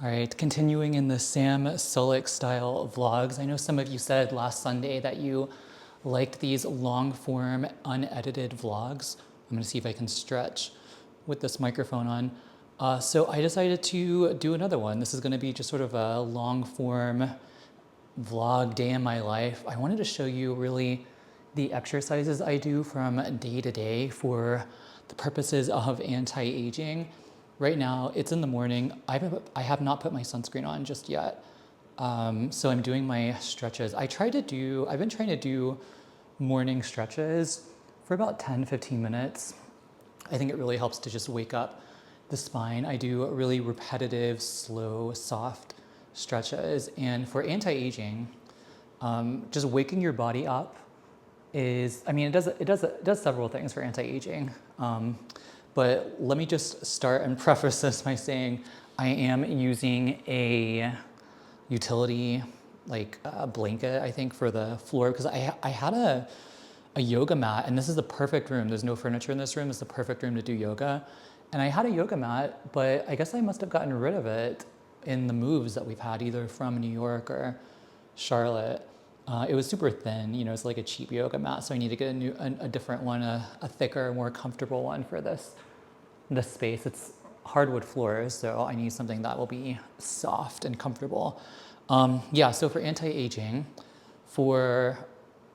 All right, continuing in the Sam Sulek style vlogs. I know some of you said last Sunday that you liked these long form, unedited vlogs. I'm gonna see if I can stretch with this microphone on. So I decided to do another one. This is gonna be just sort of a long form vlog day in my life. I wanted to show you really the exercises I do from day to day for the purposes of anti-aging. Right now, it's in the morning. I have not put my sunscreen on just yet. So I'm doing my stretches. I've been trying to do morning stretches for about 10, 15 minutes. I think it really helps to just wake up the spine. I do really repetitive, slow, soft stretches. And for anti-aging, just waking your body up it does several things for anti-aging. But let me just start and preface this by saying I am using a utility blanket, I think, for the floor because I had a yoga mat, and this is the perfect room. There's no furniture in this room. It's the perfect room to do yoga. And I had a yoga mat, but I guess I must have gotten rid of it in the moves that we've had, either from New York or Charlotte. It was super thin, it's like a cheap yoga mat, so I need to get a different one, a thicker, more comfortable one for this space. It's hardwood floors, so I need something that will be soft and comfortable. So for anti-aging, for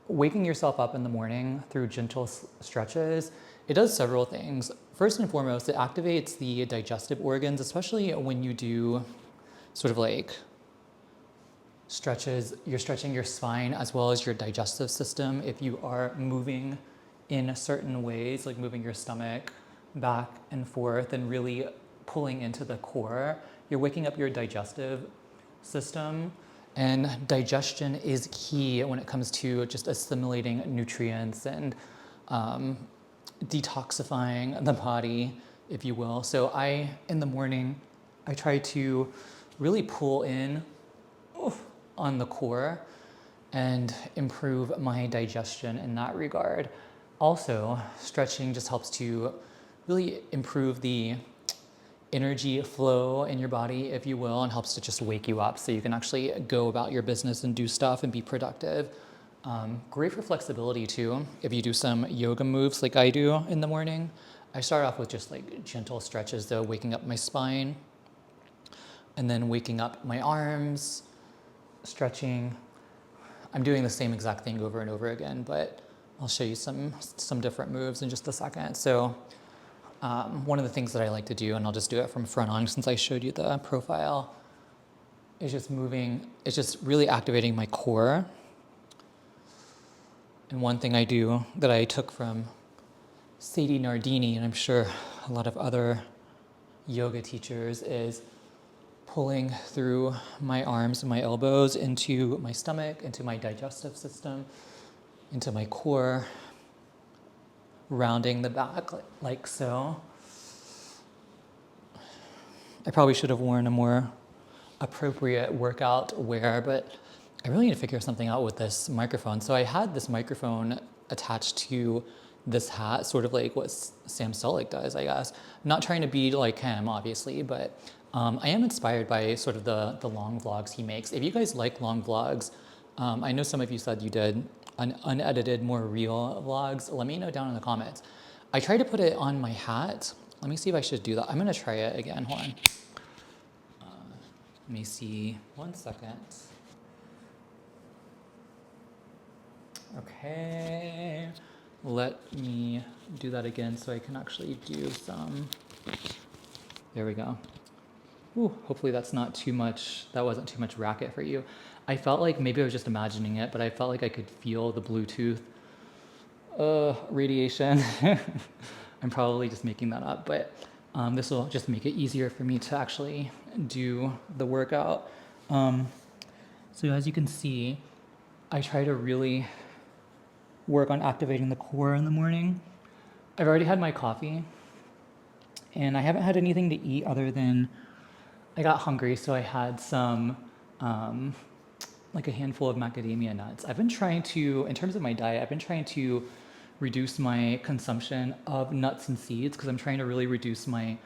waking yourself up in the morning through gentle stretches, it does several things. First and foremost, it activates the digestive organs, especially when you do sort of like stretches. You're stretching your spine as well as your digestive system. If you are moving in certain ways, like moving your stomach back and forth and really pulling into the core, you're waking up your digestive system. And digestion is key when it comes to just assimilating nutrients and detoxifying the body, if you will. So in the morning, I try to really pull in on the core and improve my digestion in that regard. Also, stretching just helps to really improve the energy flow in your body, if you will, and helps to just wake you up so you can actually go about your business and do stuff and be productive. Great for flexibility too. If you do some yoga moves like I do in the morning, I start off with just like gentle stretches though, waking up my spine and then waking up my arms, stretching. I'm doing the same exact thing over and over again, but I'll show you some different moves in just a second. So one of the things that I like to do, and I'll just do it from front on since I showed you the profile, is just really activating my core. And one thing I do that I took from Sadie Nardini, and I'm sure a lot of other yoga teachers, is pulling through my arms and my elbows into my stomach, into my digestive system, into my core, rounding the back like so. I probably should have worn a more appropriate workout wear, but I really need to figure something out with this microphone. So I had this microphone attached to this hat, sort of like what Sam Sulek does, I guess. I'm not trying to be like him, obviously, but I am inspired by sort of the long vlogs he makes. If you guys like long vlogs, I know some of you said you did unedited, more real vlogs. Let me know down in the comments. I tried to put it on my hat. Let me see if I should do that. I'm gonna try it again, hold on. Let me see, 1 second. Okay, let me do that again so I can actually do some. There we go. Ooh, hopefully that's not too much, that wasn't too much racket for you. I felt like maybe I was just imagining it, but I felt like I could feel the Bluetooth radiation. I'm probably just making that up, but this will just make it easier for me to actually do the workout. So as you can see, I try to really work on activating the core in the morning. I've already had my coffee, and I haven't had anything to eat other than I got hungry, so I had some, like a handful of macadamia nuts. I've been trying to, in terms of my diet, I've been trying to reduce my consumption of nuts and seeds because I'm trying to really reduce my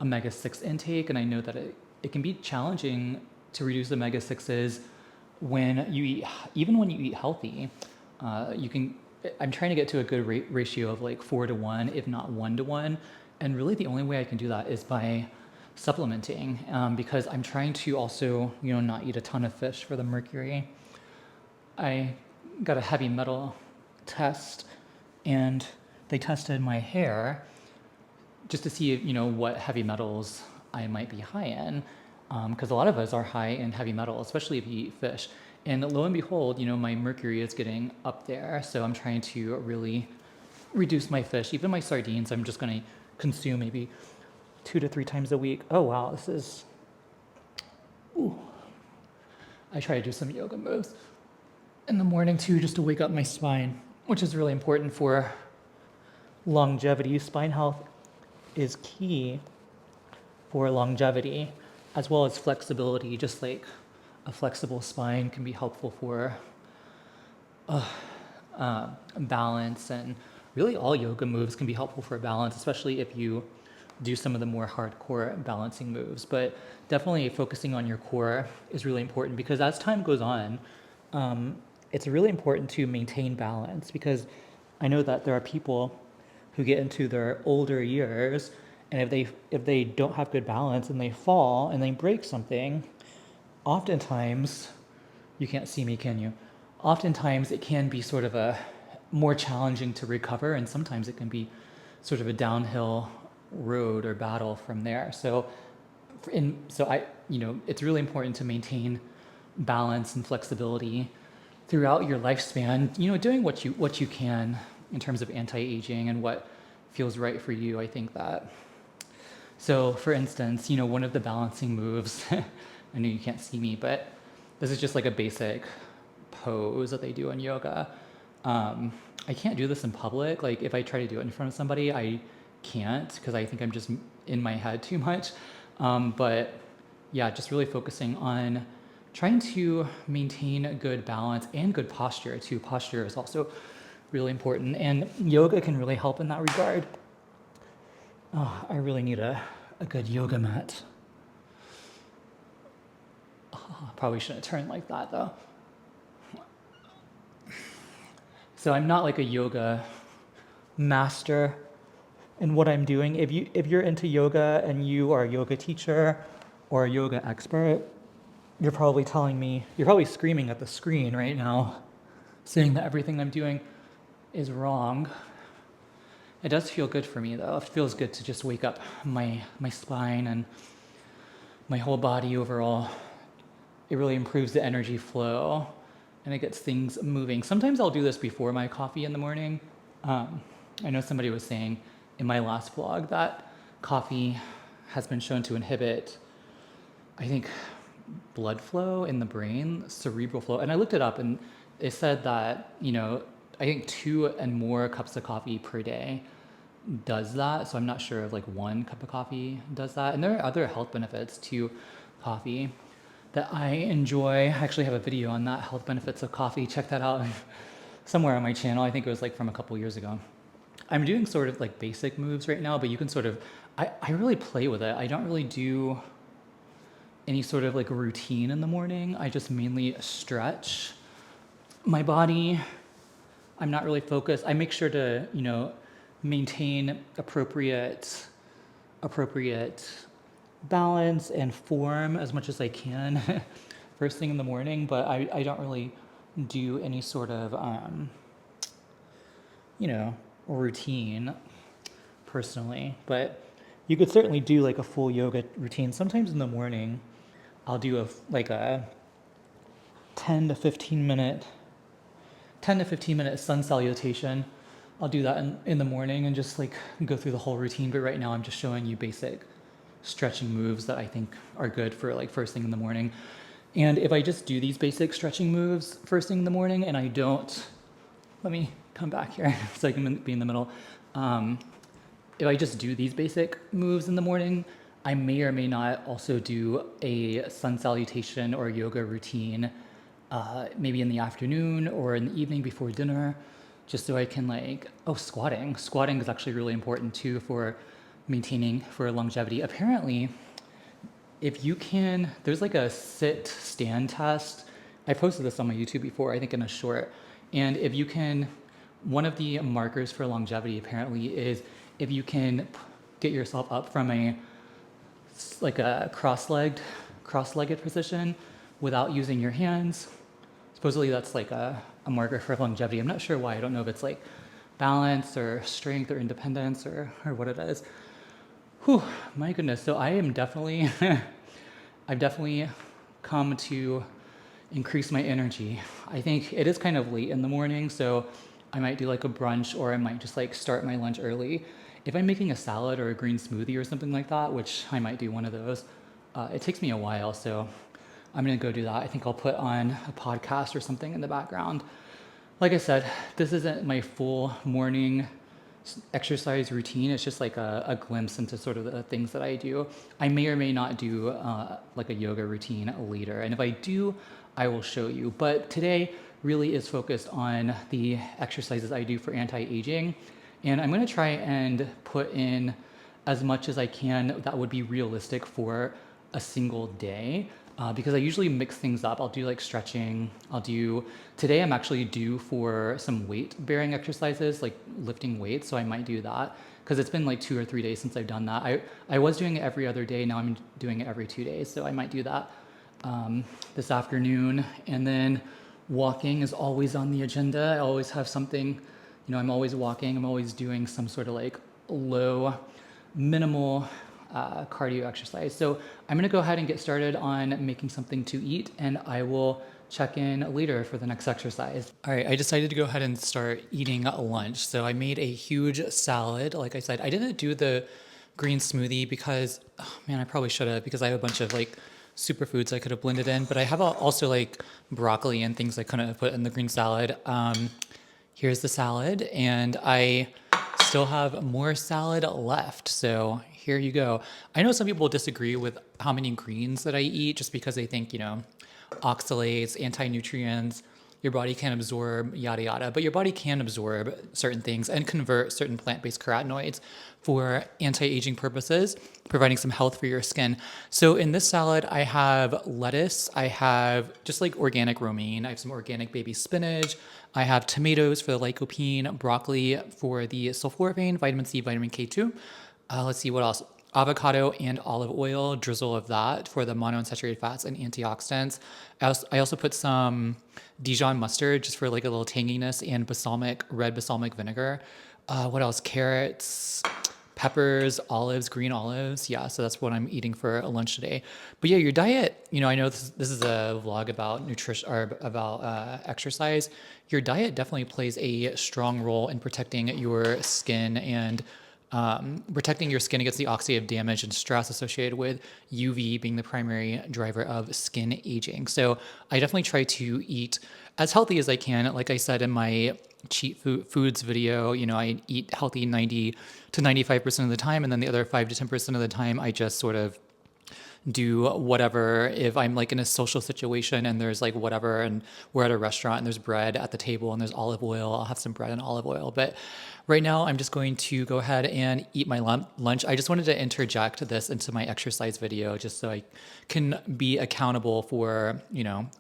omega-6 intake, and I know that it can be challenging to reduce omega-6s when you eat, even when you eat healthy. You can, I'm trying to get to a good ratio of like 4-to-1, if not 1-to-1. And really the only way I can do that is by supplementing, because I'm trying to also, not eat a ton of fish for the mercury. I got a heavy metal test, and they tested my hair just to see, what heavy metals I might be high in, because a lot of us are high in heavy metal, especially if you eat fish. And lo and behold, my mercury is getting up there. So I'm trying to really reduce my fish. Even my sardines, I'm just going to consume maybe 2 to 3 times a week. Oh, wow, this is... Ooh. I try to do some yoga moves in the morning too, just to wake up my spine, which is really important for longevity. Spine health is key for longevity, as well as flexibility. Just like a flexible spine can be helpful for balance, and really all yoga moves can be helpful for balance, especially if you do some of the more hardcore balancing moves. But definitely focusing on your core is really important, because as time goes on, it's really important to maintain balance, because I know that there are people who get into their older years, and if they don't have good balance and they fall and they break something, oftentimes, you can't see me, can you? Oftentimes it can be sort of a more challenging to recover, and sometimes it can be sort of a downhill road or battle from there. So it's really important to maintain balance and flexibility throughout your lifespan, doing what you can in terms of anti-aging and what feels right for you. I think that. So for instance, one of the balancing moves, I know you can't see me, but this is just like a basic pose that they do in yoga. I can't do this in public. Like if I try to do it in front of somebody, I can't, because I think I'm just in my head too much. But yeah, just really focusing on trying to maintain a good balance and good posture too. Posture is also really important, and yoga can really help in that regard. Oh, I really need a good yoga mat. Oh, probably shouldn't turn like that though. So I'm not like a yoga master in what I'm doing. If you're into yoga and you are a yoga teacher or a yoga expert, you're probably screaming at the screen right now, saying that everything I'm doing is wrong. It does feel good for me though. It feels good to just wake up my spine and my whole body overall. It really improves the energy flow, and it gets things moving. Sometimes I'll do this before my coffee in the morning. I know somebody was saying in my last vlog that coffee has been shown to inhibit, I think, blood flow in the brain, cerebral flow. And I looked it up, and it said that, I think 2 and more cups of coffee per day does that. So I'm not sure if like 1 cup of coffee does that. And there are other health benefits to coffee that I enjoy. I actually have a video on that, health benefits of coffee. Check that out somewhere on my channel. I think it was like from a couple years ago. I'm doing sort of like basic moves right now, but you can sort of, I really play with it. I don't really do any sort of like routine in the morning. I just mainly stretch my body. I'm not really focused. I make sure to, maintain appropriate balance and form as much as I can first thing in the morning, but I don't really do any sort of, routine personally. But you could certainly do like a full yoga routine. Sometimes in the morning, I'll do a 10 to 15 minute sun salutation. I'll do that in the morning and just like go through the whole routine. But right now I'm just showing you basic stretching moves that I think are good for like first thing in the morning. And if I just do these basic stretching moves first thing in the morning and I don't, let me come back here so I can be in the middle. If I just do these basic moves in the morning, I may or may not also do a sun salutation or yoga routine, maybe in the afternoon or in the evening before dinner, just so I can squatting. Squatting is actually really important too for maintaining for longevity. Apparently, if you can, there's like a sit stand test. I posted this on my YouTube before, I think in a short. And if you can, one of the markers for longevity apparently is if you can get yourself up from a like a cross-legged position without using your hands. Supposedly that's like a marker for longevity. I'm not sure why. I don't know if it's like balance or strength or independence or what it is. Whew, my goodness. So I am definitely, I've definitely come to increase my energy. I think it is kind of late in the morning, so I might do like a brunch or I might just like start my lunch early. If I'm making a salad or a green smoothie or something like that, which I might do one of those, it takes me a while, so I'm gonna go do that. I think I'll put on a podcast or something in the background. Like I said, this isn't my full morning exercise routine. It's just like a glimpse into sort of the things that I do. I may or may not do like a yoga routine later. And if I do, I will show you. But today really is focused on the exercises I do for anti-aging. And I'm going to try and put in as much as I can that would be realistic for a single day. Because I usually mix things up. I'll do like stretching. Today I'm actually due for some weight bearing exercises, like lifting weights. So I might do that because it's been like 2 or 3 days since I've done that. I was doing it every other day. Now I'm doing it every 2 days. So I might do that this afternoon. And then walking is always on the agenda. I always have something, I'm always walking. I'm always doing some sort of like low, minimal cardio exercise. So I'm going to go ahead and get started on making something to eat, and I will check in later for the next exercise. All right, I decided to go ahead and start eating lunch. So I made a huge salad. Like I said, I didn't do the green smoothie because, oh man, I probably should have, because I have a bunch of like superfoods I could have blended in, but I have also like broccoli and things I couldn't have put in the green salad. Here's the salad, and I still have more salad left. So here you go. I know some people disagree with how many greens that I eat just because they think, oxalates, anti-nutrients, your body can absorb, yada, yada. But your body can absorb certain things and convert certain plant-based carotenoids for anti-aging purposes, providing some health for your skin. So in this salad, I have lettuce. I have just like organic romaine. I have some organic baby spinach. I have tomatoes for the lycopene, broccoli for the sulforaphane, vitamin C, vitamin K2. Let's see what else. Avocado and olive oil, drizzle of that for the monounsaturated fats and antioxidants. I also put some Dijon mustard just for like a little tanginess, and red balsamic vinegar. What else? Carrots, peppers, olives, green olives. Yeah, so that's what I'm eating for lunch today. But yeah, your diet, I know this is a vlog about nutrition or about exercise. Your diet definitely plays a strong role in protecting your skin and protecting your skin against the oxidative damage and stress associated with UV being the primary driver of skin aging. So I definitely try to eat as healthy as I can. Like I said in my cheat foods video, I eat healthy 90 to 95% of the time, and then the other 5 to 10% of the time I just sort of do whatever. If I'm like in a social situation and there's like whatever, and we're at a restaurant and there's bread at the table and there's olive oil, I'll have some bread and olive oil. But right now I'm just going to go ahead and eat my lunch. I just wanted to interject this into my exercise video just so I can be accountable for,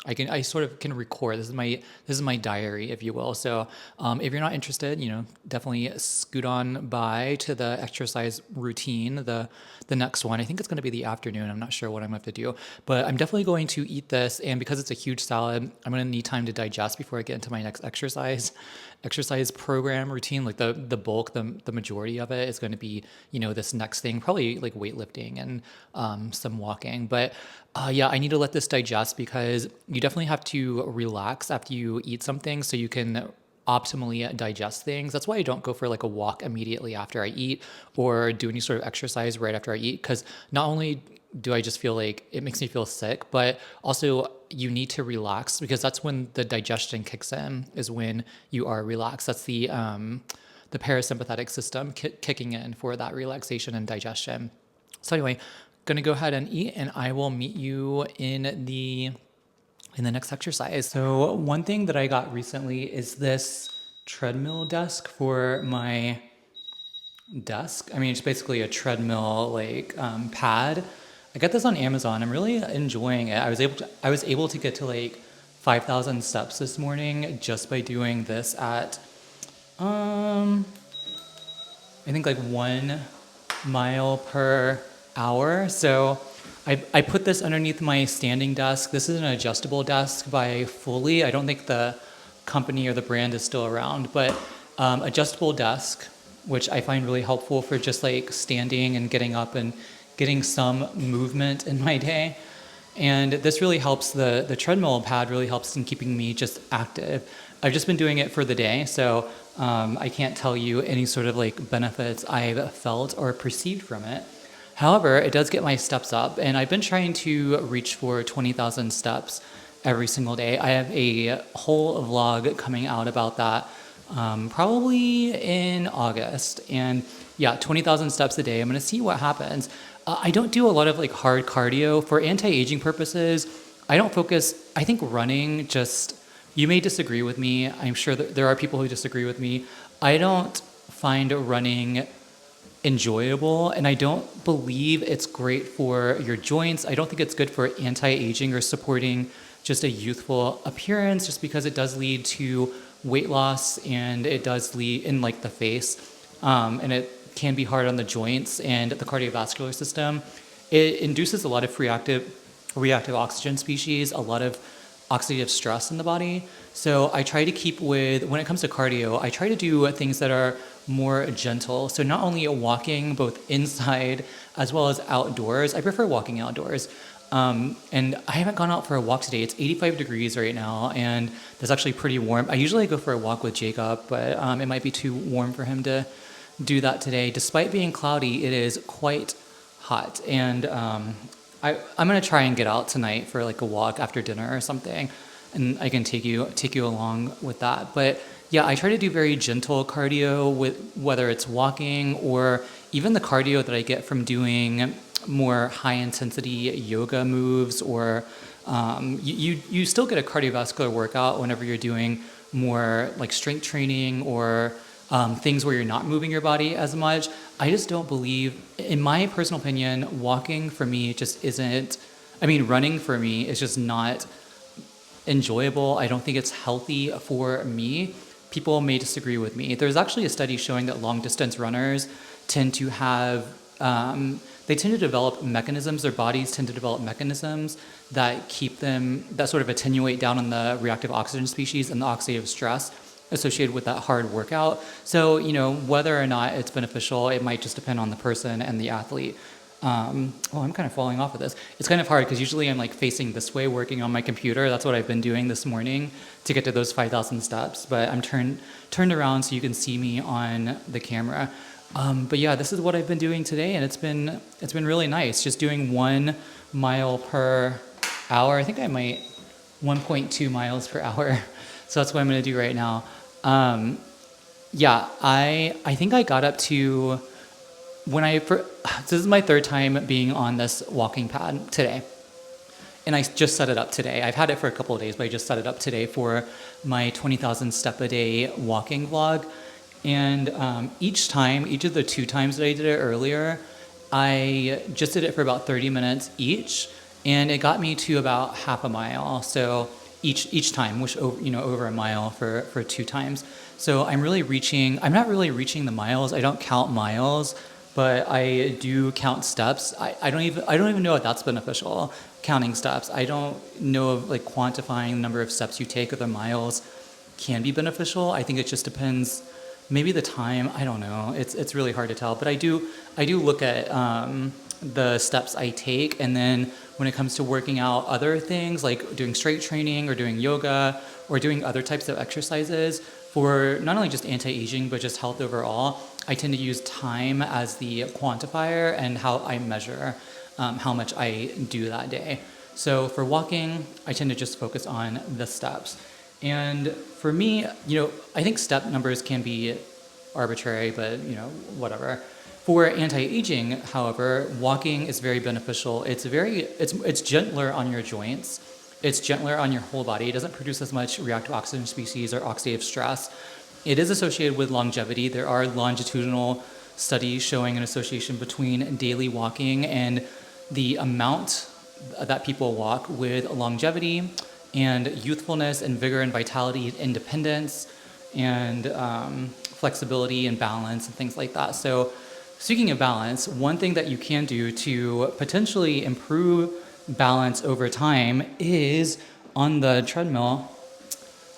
I sort of can record. This is my diary, if you will. So if you're not interested, definitely scoot on by to the exercise routine, the next one. I think it's going to be the afternoon. I'm not sure what I'm going to have to do, but I'm definitely going to eat this. And because it's a huge salad, I'm going to need time to digest before I get into my next exercise program routine. Like the bulk, the majority of it is going to be, this next thing, probably like weightlifting and some walking. But yeah, I need to let this digest because you definitely have to relax after you eat something so you can optimally digest things. That's why I don't go for like a walk immediately after I eat or do any sort of exercise right after I eat, because not only do I just feel like it makes me feel sick, but also you need to relax because that's when the digestion kicks in, is when you are relaxed. That's the parasympathetic system kicking in for that relaxation and digestion. So anyway, gonna go ahead and eat, and I will meet you in the next exercise. So one thing that I got recently is this treadmill desk for my desk. I mean, it's basically a treadmill like pad. I got this on Amazon. I'm really enjoying it. I was able to get to like 5,000 steps this morning just by doing this at um I think like 1 mile per hour. So I put this underneath my standing desk. This is an adjustable desk by Fully. I don't think the company or the brand is still around, but adjustable desk, which I find really helpful for just like standing and getting up and getting some movement in my day. And this really helps, the treadmill pad really helps in keeping me just active. I've just been doing it for the day, so I can't tell you any sort of like benefits I've felt or perceived from it. However, it does get my steps up, and I've been trying to reach for 20,000 steps every single day. I have a whole vlog coming out about that probably in August. And yeah, 20,000 steps a day. I'm going to see what happens. I don't do a lot of like hard cardio for anti-aging purposes. I don't focus, I think running just, you may disagree with me. I'm sure that there are people who disagree with me. I don't find running enjoyable, and I don't believe it's great for your joints. I don't think it's good for anti-aging or supporting just a youthful appearance, just because it does lead to weight loss, and it does lead in like the face, and it can be hard on the joints and the cardiovascular system. It induces a lot of reactive oxygen species, a lot of oxidative stress in the body. So I try to keep with, when it comes to cardio, I try to do things that are more gentle. So not only walking both inside as well as outdoors. I prefer walking outdoors. And I haven't gone out for a walk today. It's 85 degrees right now, and it's actually pretty warm. I usually go for a walk with Jacob, but it might be too warm for him to do that today. Despite being cloudy, it is quite hot. And I'm gonna try and get out tonight for like a walk after dinner or something, and I can take you along with that. But yeah, I try to do very gentle cardio, with whether it's walking or even the cardio that I get from doing more high intensity yoga moves, or you still get a cardiovascular workout whenever you're doing more like strength training or things where you're not moving your body as much. I just don't believe, in my personal opinion, walking for me just isn't, I mean, running for me is just not enjoyable. I don't think it's healthy for me. People may disagree with me. There's actually a study showing that long distance runners tend to have, they tend to develop mechanisms, their bodies tend to develop mechanisms that keep them, that sort of attenuate down on the reactive oxygen species and the oxidative stress associated with that hard workout. So, you know, whether or not it's beneficial, it might just depend on the person and the athlete. I'm kind of falling off of this. It's kind of hard because usually I'm like facing this way working on my computer. That's what I've been doing this morning to get to those 5,000 steps, but I'm turned around so you can see me on the camera. But yeah, this is what I've been doing today, and it's been really nice. Just doing 1 mile per hour. I think I might 1.2 miles per hour. So that's what I'm going to do right now. Yeah, I think I got up to, this is my third time being on this walking pad today. And I just set it up today. I've had it for a couple of days, but I just set it up today for my 20,000 step a day walking vlog. And each of the 2 times that I did it earlier, I just did it for about 30 minutes each, and it got me to about half a mile. So each time, which over a mile for 2 times. So I'm not really reaching the miles. I don't count miles, but I do count steps. I don't even know if that's beneficial, counting steps. I don't know if like quantifying the number of steps you take or the miles can be beneficial. I think it just depends. Maybe the time, I don't know. It's really hard to tell, but I do look at the steps I take, and then when it comes to working out other things like doing strength training or doing yoga or doing other types of exercises for not only just anti-aging but just health overall, I tend to use time as the quantifier and how I measure how much I do that day. So for walking, I tend to just focus on the steps. And for me, I think step numbers can be arbitrary, but whatever. For anti-aging, however, walking is very beneficial. It's gentler on your joints. It's gentler on your whole body. It doesn't produce as much reactive oxygen species or oxidative stress. It is associated with longevity. There are longitudinal studies showing an association between daily walking and the amount that people walk with longevity and youthfulness and vigor and vitality and independence and flexibility and balance and things like that. So speaking of balance, one thing that you can do to potentially improve balance over time is on the treadmill,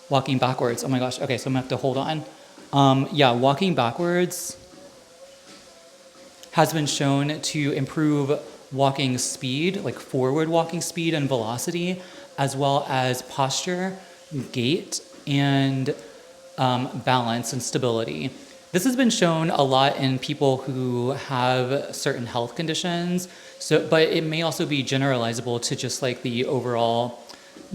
walking backwards. Oh my gosh, okay, so I'm gonna have to hold on. Yeah, walking backwards has been shown to improve walking speed, like forward walking speed and velocity, as well as posture, gait, and balance and stability. This has been shown a lot in people who have certain health conditions, but it may also be generalizable to just like the overall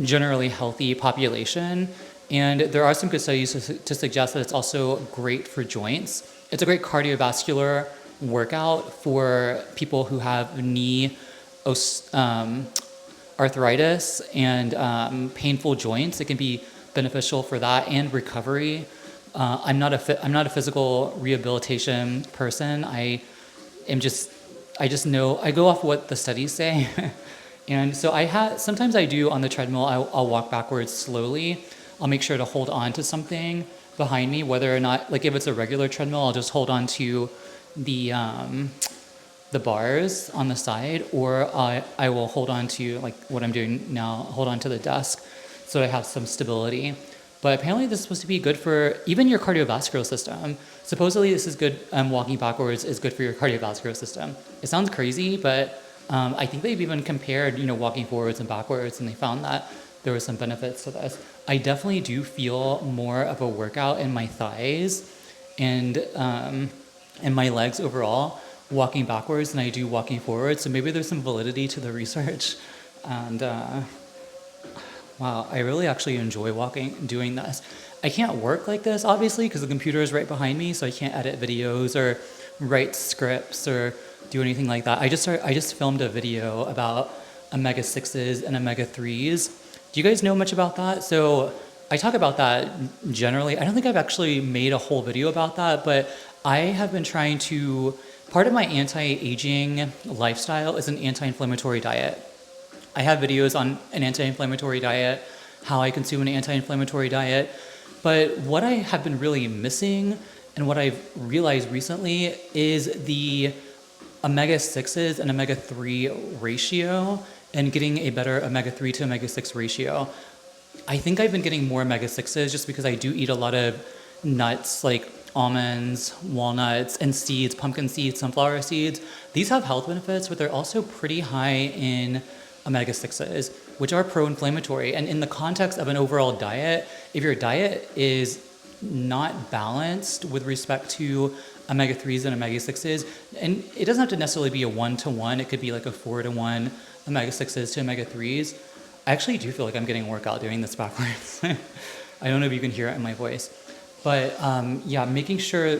generally healthy population. And there are some good studies to suggest that it's also great for joints. It's a great cardiovascular workout for people who have knee arthritis and painful joints. It can be beneficial for that and recovery. I'm not a physical rehabilitation person. I just know, I go off what the studies say. And so sometimes I do on the treadmill, I'll walk backwards slowly. I'll make sure to hold on to something behind me, whether or not, like if it's a regular treadmill, I'll just hold on to the bars on the side, or I will hold on to, like what I'm doing now, hold on to the desk so I have some stability. But apparently this is supposed to be good for even your cardiovascular system. Supposedly this is good, walking backwards is good for your cardiovascular system. It sounds crazy, but I think they've even compared, walking forwards and backwards, and they found that there were some benefits to this. I definitely do feel more of a workout in my thighs and my legs overall walking backwards than I do walking forward. So maybe there's some validity to the research. And wow, I really actually enjoy doing this. I can't work like this, obviously, because the computer is right behind me, so I can't edit videos or write scripts or do anything like that. I just filmed a video about omega-6s and omega-3s. Do you guys know much about that? So I talk about that generally. I don't think I've actually made a whole video about that, but I have been trying to, part of my anti-aging lifestyle is an anti-inflammatory diet. I have videos on an anti-inflammatory diet, how I consume an anti-inflammatory diet, but what I have been really missing and what I've realized recently is the omega-6s and omega-3 ratio and getting a better omega-3 to omega-6 ratio. I think I've been getting more omega-6s just because I do eat a lot of nuts like almonds, walnuts, and seeds, pumpkin seeds, sunflower seeds. These have health benefits, but they're also pretty high in omega-6s, which are pro-inflammatory. And in the context of an overall diet, if your diet is not balanced with respect to omega-3s and omega-6s, and it doesn't have to necessarily be a 1-to-1, it could be like a 4-to-1 omega-6s to omega-3s. I actually do feel like I'm getting a workout doing this backwards. I don't know if you can hear it in my voice. But yeah, making sure,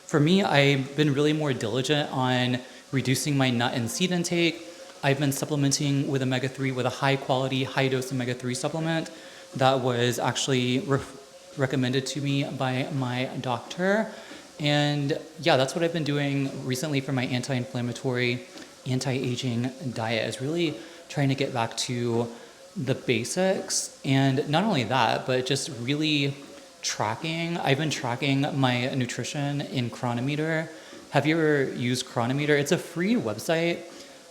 for me, I've been really more diligent on reducing my nut and seed intake. I've been supplementing with omega-3 with a high quality, high dose omega-3 supplement that was actually recommended to me by my doctor. And yeah, that's what I've been doing recently for my anti-inflammatory, anti-aging diet, is really trying to get back to the basics. And not only that, but just really tracking. I've been tracking my nutrition in Chronometer. Have you ever used Chronometer? It's a free website,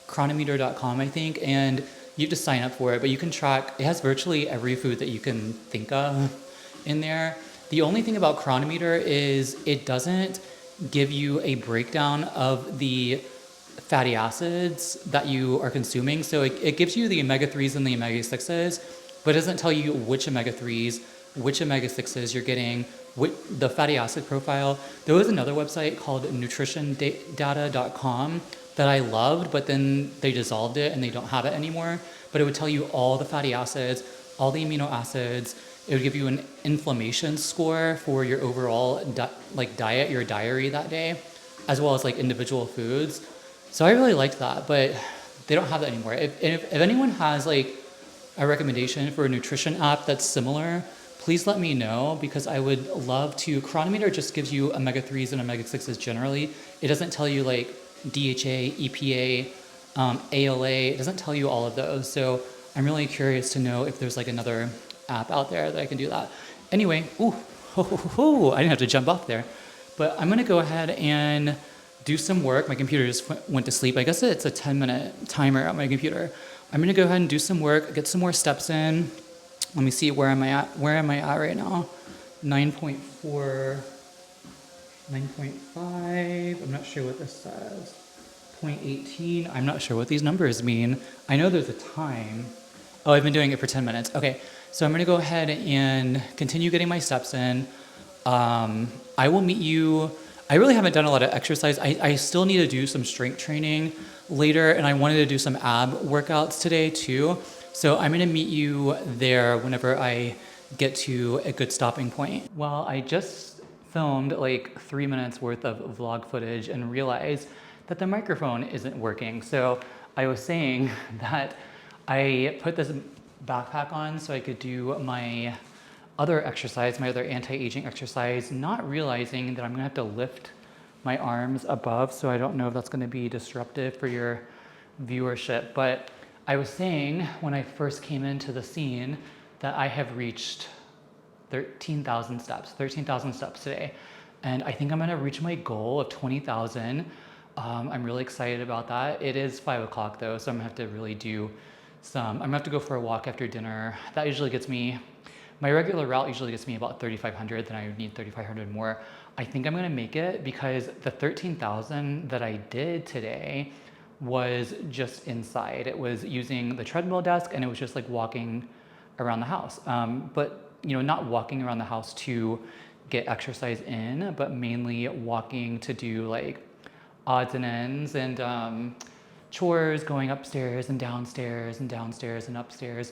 chronometer.com, I think, and you have to sign up for it, but you can track, it has virtually every food that you can think of in there. The only thing about Chronometer is it doesn't give you a breakdown of the fatty acids that you are consuming. So it gives you the omega-3s and the omega-6s, but it doesn't tell you which omega-3s, which omega-6s you're getting, the fatty acid profile. There was another website called nutritiondata.com that I loved, but then they dissolved it and they don't have it anymore. But it would tell you all the fatty acids, all the amino acids. It would give you an inflammation score for your overall diet, your diary that day, as well as like individual foods. So I really liked that, but they don't have that anymore. If anyone has like a recommendation for a nutrition app that's similar, please let me know, because I would love to. Chronometer just gives you omega-3s and omega-6s generally. It doesn't tell you like DHA, EPA, ALA. It doesn't tell you all of those. So I'm really curious to know if there's like another app out there that I can do that. Anyway, ooh, I didn't have to jump off there. But I'm gonna go ahead and do some work. My computer just went to sleep. I guess it's a 10-minute timer on my computer. I'm gonna go ahead and do some work, get some more steps in. Let me see, where am I at? Where am I at right now? 9.4, 9.5, I'm not sure what this says. 0.18, I'm not sure what these numbers mean. I know there's a time. Oh, I've been doing it for 10 minutes. Okay, so I'm gonna go ahead and continue getting my steps in. I will meet you. I really haven't done a lot of exercise. I still need to do some strength training later, and I wanted to do some ab workouts today too. So I'm gonna meet you there whenever I get to a good stopping point. Well, I just filmed like 3 minutes worth of vlog footage and realized that the microphone isn't working. So I was saying that I put this backpack on so I could do my other exercise, my other anti-aging exercise, not realizing that I'm gonna have to lift my arms above, so I don't know if that's gonna be disruptive for your viewership. But I was saying when I first came into the scene that I have reached 13,000 steps today. And I think I'm gonna reach my goal of 20,000. I'm really excited about that. It is 5 o'clock though, so I'm gonna have to really do I'm gonna have to go for a walk after dinner. That usually gets me, my regular route usually gets me about 3,500, then I would need 3,500 more. I think I'm gonna make it because the 13,000 that I did today was just inside. It was using the treadmill desk and it was just like walking around the house. But you know, not walking around the house to get exercise in, but mainly walking to do like odds and ends and chores, going upstairs and downstairs and downstairs and upstairs.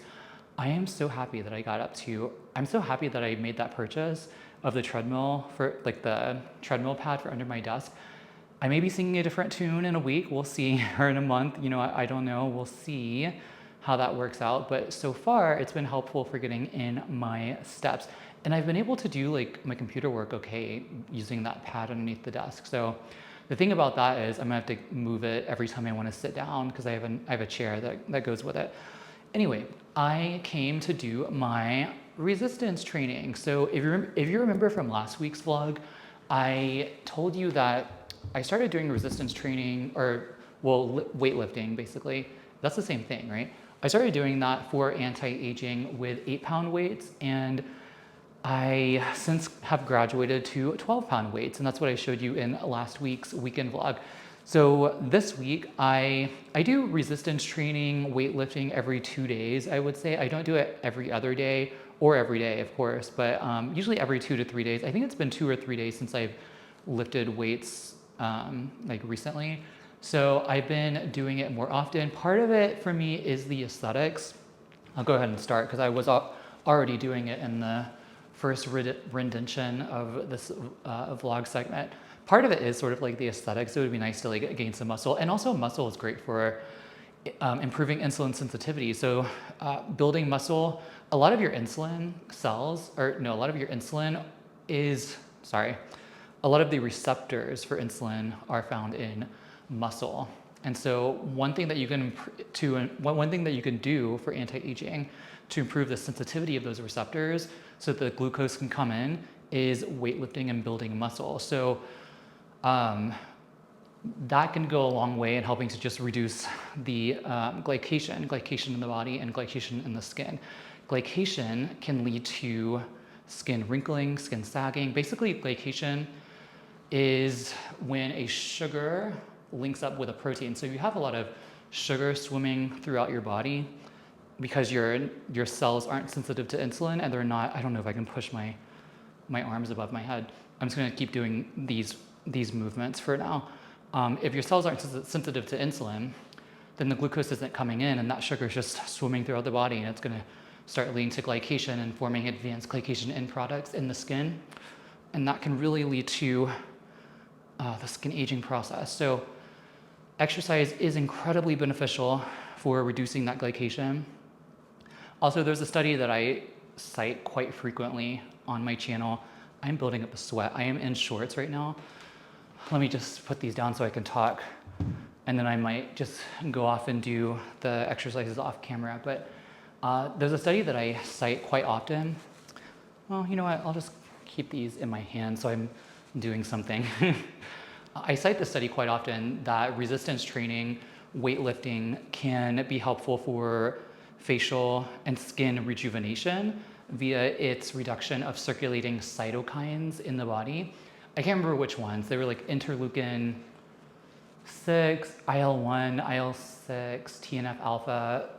I am so happy that I got up to, I'm so happy that I made that purchase of the treadmill for like the treadmill pad for under my desk. I may be singing a different tune in a week, we'll see, or in a month, you know, I don't know, we'll see how that works out. But so far it's been helpful for getting in my steps. And I've been able to do like my computer work okay using that pad underneath the desk. So the thing about that is I'm gonna have to move it every time I wanna sit down because I have a chair that goes with it. Anyway, I came to do my resistance training. So if you remember from last week's vlog, I told you that I started doing resistance training, or well, weightlifting basically. That's the same thing, right? I started doing that for anti-aging with 8-pound weights, and I since have graduated to 12-pound weights, and that's what I showed you in last week's weekend vlog. So this week, I do resistance training, weightlifting every 2 days, I would say. I don't do it every other day or every day, of course, but usually every 2 to 3 days. I think it's been 2 or 3 days since I've lifted weights like recently. So I've been doing it more often. Part of it for me is the aesthetics. I'll go ahead and start because I was already doing it in the first rendition of this vlog segment. Part of it is sort of like the aesthetics. It would be nice to like gain some muscle, and also muscle is great for improving insulin sensitivity. So building muscle, a lot of your insulin cells, or no, a lot of your insulin is, sorry, a lot of the receptors for insulin are found in muscle. And so one thing that you can do for anti-aging to improve the sensitivity of those receptors so that the glucose can come in is weightlifting and building muscle. So that can go a long way in helping to just reduce the glycation in the body and glycation in the skin. Glycation can lead to skin wrinkling, skin sagging. Basically, glycation is when a sugar links up with a protein. So you have a lot of sugar swimming throughout your body because your cells aren't sensitive to insulin, and they're not, I don't know if I can push my arms above my head. I'm just gonna keep doing these movements for now. If your cells aren't sensitive to insulin, then the glucose isn't coming in, and that sugar is just swimming throughout the body, and it's gonna start leading to glycation and forming advanced glycation end products in the skin. And that can really lead to the skin aging process. So exercise is incredibly beneficial for reducing that glycation. Also, there's a study that I cite quite frequently on my channel. I'm building up a sweat. I am in shorts right now. Let me just put these down so I can talk and then I might just go off and do the exercises off camera. But there's a study that I cite quite often. Well, you know what, I'll just keep these in my hand so I'm doing something. I cite the study quite often that resistance training, weightlifting can be helpful for facial and skin rejuvenation via its reduction of circulating cytokines in the body. I can't remember which ones. They were like interleukin 6, IL-1, IL-6, TNF alpha.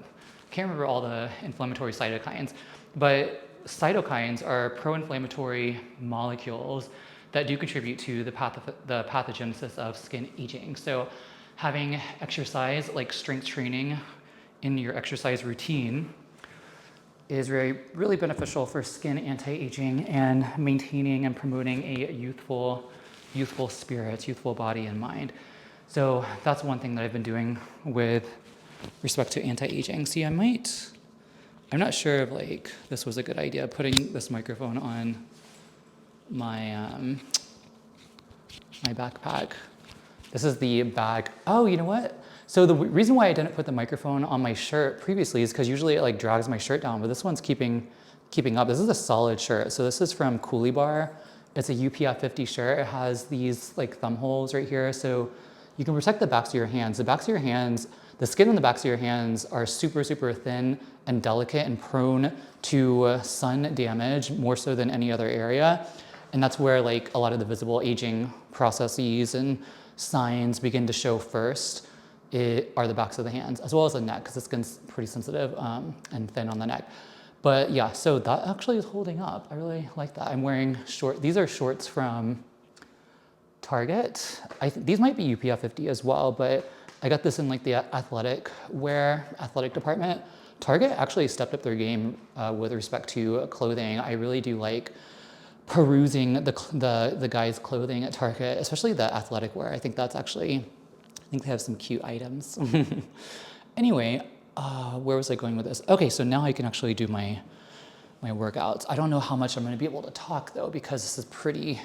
Can't remember all the inflammatory cytokines, but cytokines are pro-inflammatory molecules that do contribute to the pathogenesis of skin aging. So having exercise like strength training in your exercise routine is really beneficial for skin anti-aging and maintaining and promoting a youthful spirit, youthful body and mind. So that's one thing that I've been doing with respect to anti-aging. See, I'm not sure if like this was a good idea, putting this microphone on my my backpack. This is the bag. Oh, you know what? So the reason why I didn't put the microphone on my shirt previously is because usually it like drags my shirt down, but this one's keeping up. This is a solid shirt. So this is from Coolie Bar. It's a UPF 50 shirt. It has these like thumb holes right here. So you can protect the backs of your hands. The backs of your hands, the skin on the backs of your hands are super, super thin and delicate and prone to sun damage more so than any other area. And that's where like a lot of the visible aging processes and signs begin to show first. Are the backs of the hands, as well as the neck, because the skin's pretty sensitive and thin on the neck. But yeah, so that actually is holding up. I really like that. I'm wearing these are shorts from Target. These might be UPF 50 as well, but I got this in like the athletic department. Target actually stepped up their game with respect to clothing. I really do like perusing the guys' clothing at Target, especially the athletic wear. I think they have some cute items. Anyway, where was I going with this? Okay, so now I can actually do my workouts. I don't know how much I'm gonna be able to talk though, because this is pretty,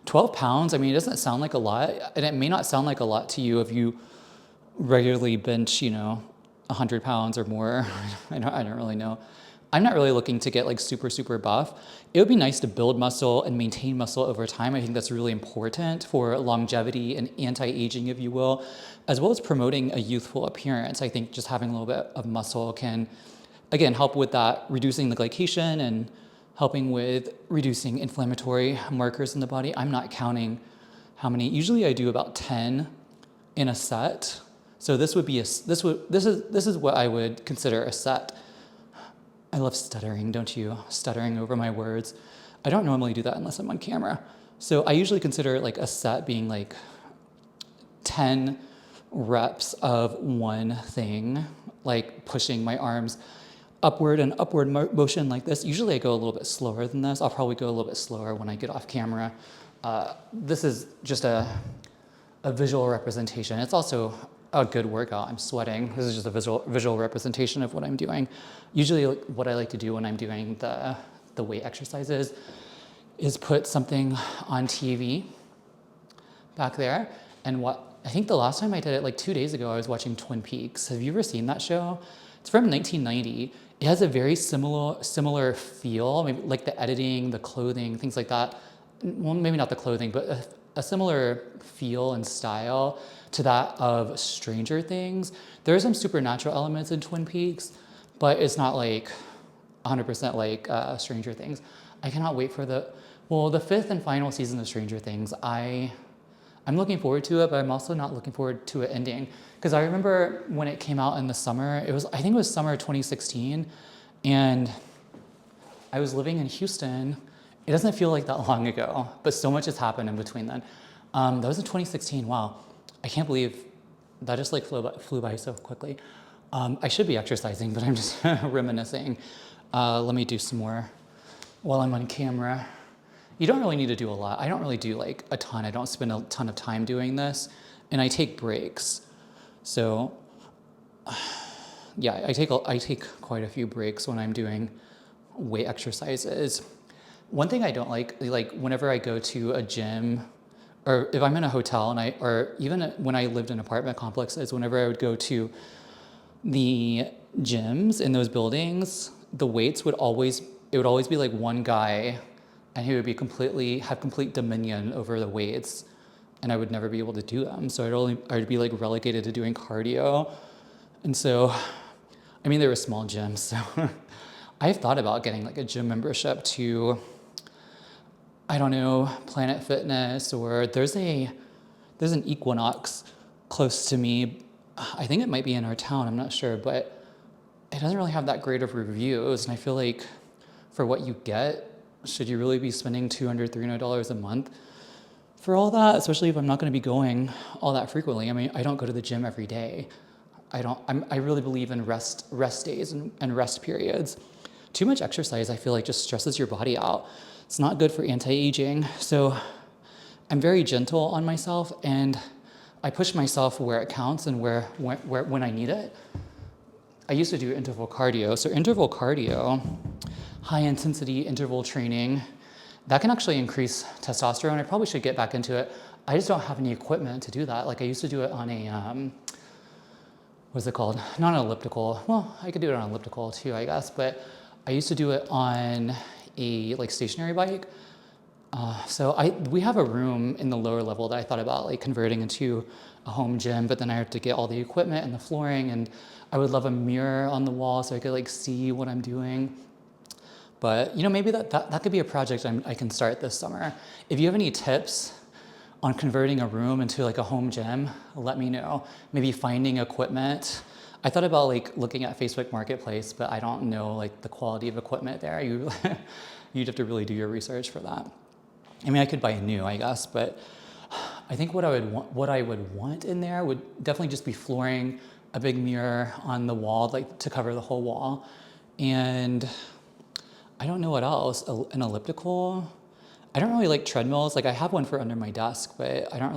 12 pounds, I mean, it doesn't sound like a lot, and it may not sound like a lot to you if you regularly bench, 100 pounds or more. I don't really know. I'm not really looking to get like super, super buff. It would be nice to build muscle and maintain muscle over time. I think that's really important for longevity and anti-aging, if you will, as well as promoting a youthful appearance. I think just having a little bit of muscle can, again, help with that, reducing the glycation and helping with reducing inflammatory markers in the body. I'm not counting how many. Usually I do about 10 in a set. So this is what I would consider a set. I love stuttering, don't you? Stuttering over my words. I don't normally do that unless I'm on camera. So I usually consider like a set being like 10 reps of one thing, like pushing my arms upward and upward motion like this. Usually I go a little bit slower than this. I'll probably go a little bit slower when I get off camera. This is just a visual representation. It's also a good workout. I'm sweating. This is just a visual representation of what I'm doing. Usually what I like to do when I'm doing the weight exercises is put something on TV back there. And I think the last time I did it, like 2 days ago, I was watching Twin Peaks. Have you ever seen that show? It's from 1990. It has a very similar feel, maybe like the editing, the clothing, things like that. Well, maybe not the clothing, but a similar feel and style to that of Stranger Things. There are some supernatural elements in Twin Peaks, but it's not like 100% like Stranger Things. I cannot wait for the 5th and final season of Stranger Things. I'm looking forward to it, but I'm also not looking forward to it ending. Because I remember when it came out in the summer, I think it was summer 2016, and I was living in Houston. It doesn't feel like that long ago, but so much has happened in between then. That was in 2016, wow. I can't believe that just like flew by so quickly. I should be exercising, but I'm just reminiscing. Let me do some more while I'm on camera. You don't really need to do a lot. I don't really do like a ton. I don't spend a ton of time doing this, and I take breaks. So yeah, I take quite a few breaks when I'm doing weight exercises. One thing I don't like whenever I go to a gym or if I'm in a hotel or even when I lived in apartment complexes, whenever I would go to the gyms in those buildings, the weights it would always be like one guy, and he would have complete dominion over the weights, and I would never be able to do them. So I'd be like relegated to doing cardio. And so, I mean, they were small gyms, so I've thought about getting like a gym membership to, I don't know, Planet Fitness, or there's an Equinox close to me. I think it might be in our town, I'm not sure, but it doesn't really have that great of reviews. And I feel like for what you get, should you really be spending $200, $300 a month for all that? Especially if I'm not going to be going all that frequently. I mean, I don't go to the gym every day. I really believe in rest days and rest periods. Too much exercise, I feel like, just stresses your body out. It's not good for anti-aging. So I'm very gentle on myself, and I push myself where it counts and when I need it. I used to do interval cardio. So interval cardio, high intensity interval training, that can actually increase testosterone. I probably should get back into it. I just don't have any equipment to do that. Like I used to do it on a, what's it called? Not an elliptical. Well, I could do it on an elliptical too, I guess, but I used to do it on a like stationary bike. So we have a room in the lower level that I thought about like converting into a home gym, but then I have to get all the equipment and the flooring, and I would love a mirror on the wall so I could like see what I'm doing. But you know, maybe that could be a project I can start this summer. If you have any tips on converting a room into like a home gym, let me know. Maybe finding equipment. I thought about like looking at Facebook Marketplace, but I don't know like the quality of equipment there. You'd have to really do your research for that. I mean, I could buy a new, I guess, but I think what I would want in there would definitely just be flooring, a big mirror on the wall, like to cover the whole wall, and I don't know what else. An elliptical. I don't really like treadmills. Like I have one for under my desk, but I don't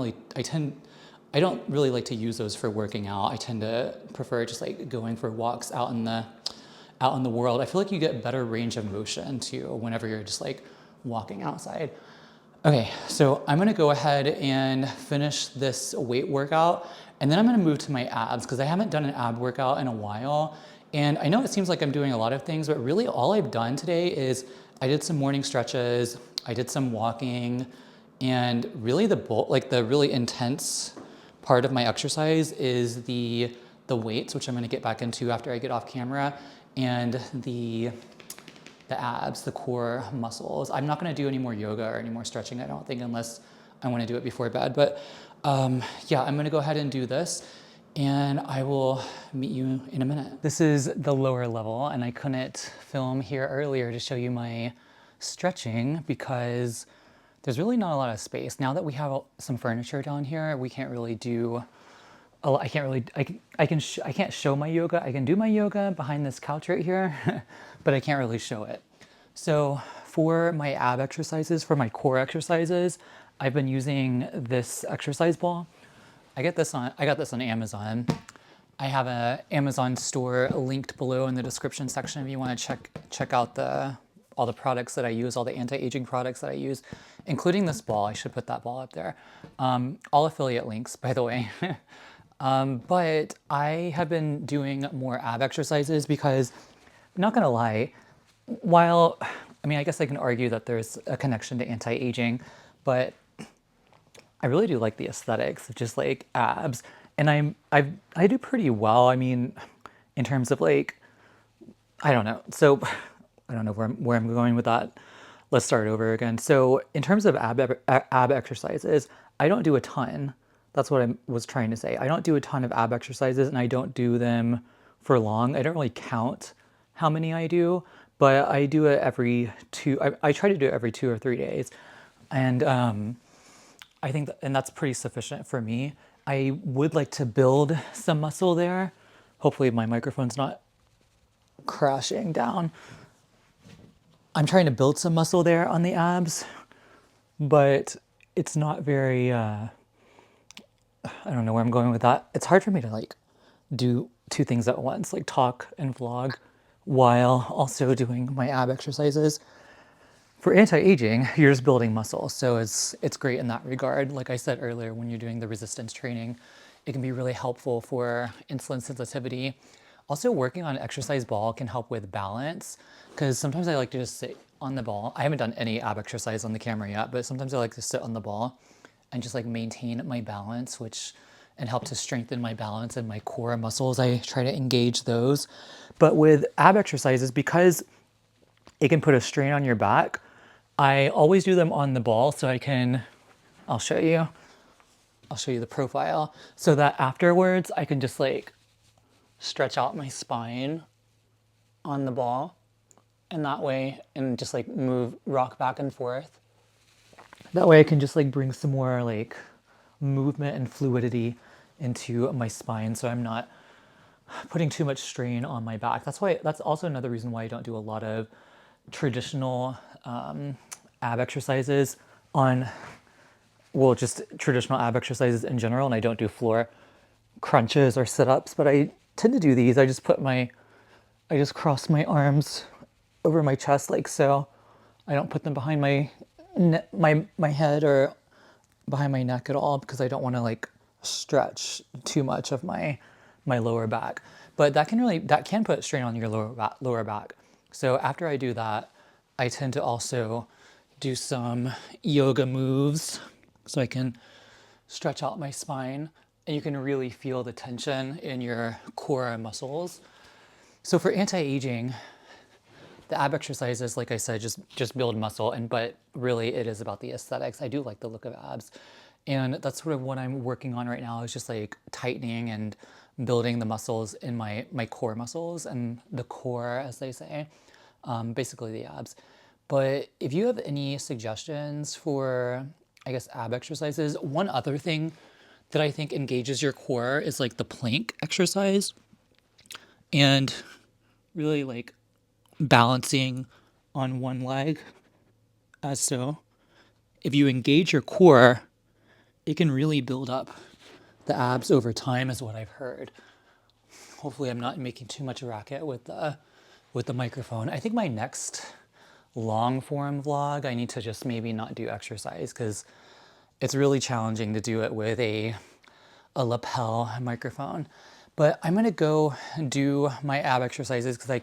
really like to use those for working out. I tend to prefer just like going for walks out in the world. I feel like you get better range of motion too whenever you're just like walking outside. Okay, so I'm gonna go ahead and finish this weight workout, and then I'm gonna move to my abs because I haven't done an ab workout in a while. And I know it seems like I'm doing a lot of things, but really all I've done today is I did some morning stretches, I did some walking, and really the really intense part of my exercise is the weights, which I'm gonna get back into after I get off camera, and the abs, the core muscles. I'm not gonna do any more yoga or any more stretching, I don't think, unless I wanna do it before bed. But yeah, I'm gonna go ahead and do this, and I will meet you in a minute. This is the lower level, and I couldn't film here earlier to show you my stretching because there's really not a lot of space. Now that we have some furniture down here, we can't really do, I can't show my yoga. I can do my yoga behind this couch right here, but I can't really show it. So for my ab exercises, for my core exercises, I've been using this exercise ball. I got this on Amazon. I have an Amazon store linked below in the description section if you want to check out all the products that I use, all the anti-aging products that I use, including this ball. I should put that ball up there. All affiliate links, by the way. But I have been doing more ab exercises because, I'm not gonna lie, while, I mean, I guess I can argue that there's a connection to anti-aging, but I really do like the aesthetics of just like abs. And I do pretty well. I mean, in terms of like, I don't know. So I don't know where I'm going with that. Let's start over again. So in terms of ab exercises, I don't do a ton. That's what I was trying to say. I don't do a ton of ab exercises, and I don't do them for long. I don't really count how many I do, but I do it I try to do it every 2 or 3 days. And I think and that's pretty sufficient for me. I would like to build some muscle there. Hopefully my microphone's not crashing down. I'm trying to build some muscle there on the abs, but it's not very, I don't know where I'm going with that. It's hard for me to like do 2 things at once, like talk and vlog while also doing my ab exercises. For anti-aging, you're just building muscle. So it's great in that regard. Like I said earlier, when you're doing the resistance training, it can be really helpful for insulin sensitivity. Also, working on an exercise ball can help with balance because sometimes I like to just sit on the ball. I haven't done any ab exercise on the camera yet, but sometimes I like to sit on the ball and just like maintain my balance, which and help to strengthen my balance and my core muscles. I try to engage those. But with ab exercises, because it can put a strain on your back, I always do them on the ball so I can, I'll show you. I'll show you the profile so that afterwards I can just like stretch out my spine on the ball and that way, and just like rock back and forth. That way I can just like bring some more like movement and fluidity into my spine so I'm not putting too much strain on my back. That's also another reason why I don't do a lot of traditional ab exercises on, well, just traditional ab exercises in general, and I don't do floor crunches or sit-ups, but I tend to do these. I just cross my arms over my chest like so. I don't put them behind my head or behind my neck at all because I don't want to like stretch too much of my lower back. But that can put strain on your lower back. So after I do that, I tend to also do some yoga moves so I can stretch out my spine and you can really feel the tension in your core muscles. So for anti-aging, the ab exercises, like I said, just build muscle, but really it is about the aesthetics. I do like the look of abs, and that's sort of what I'm working on right now. Is just like tightening and building the muscles in my core muscles and the core, as they say, basically the abs. But if you have any suggestions for, I guess, ab exercises, one other thing that I think engages your core is like the plank exercise, and really like balancing on one leg as so. If you engage your core, it can really build up the abs over time is what I've heard. Hopefully I'm not making too much racket with the microphone. I think my next long form vlog, I need to just maybe not do exercise because it's really challenging to do it with a lapel microphone. But I'm gonna go do my ab exercises because I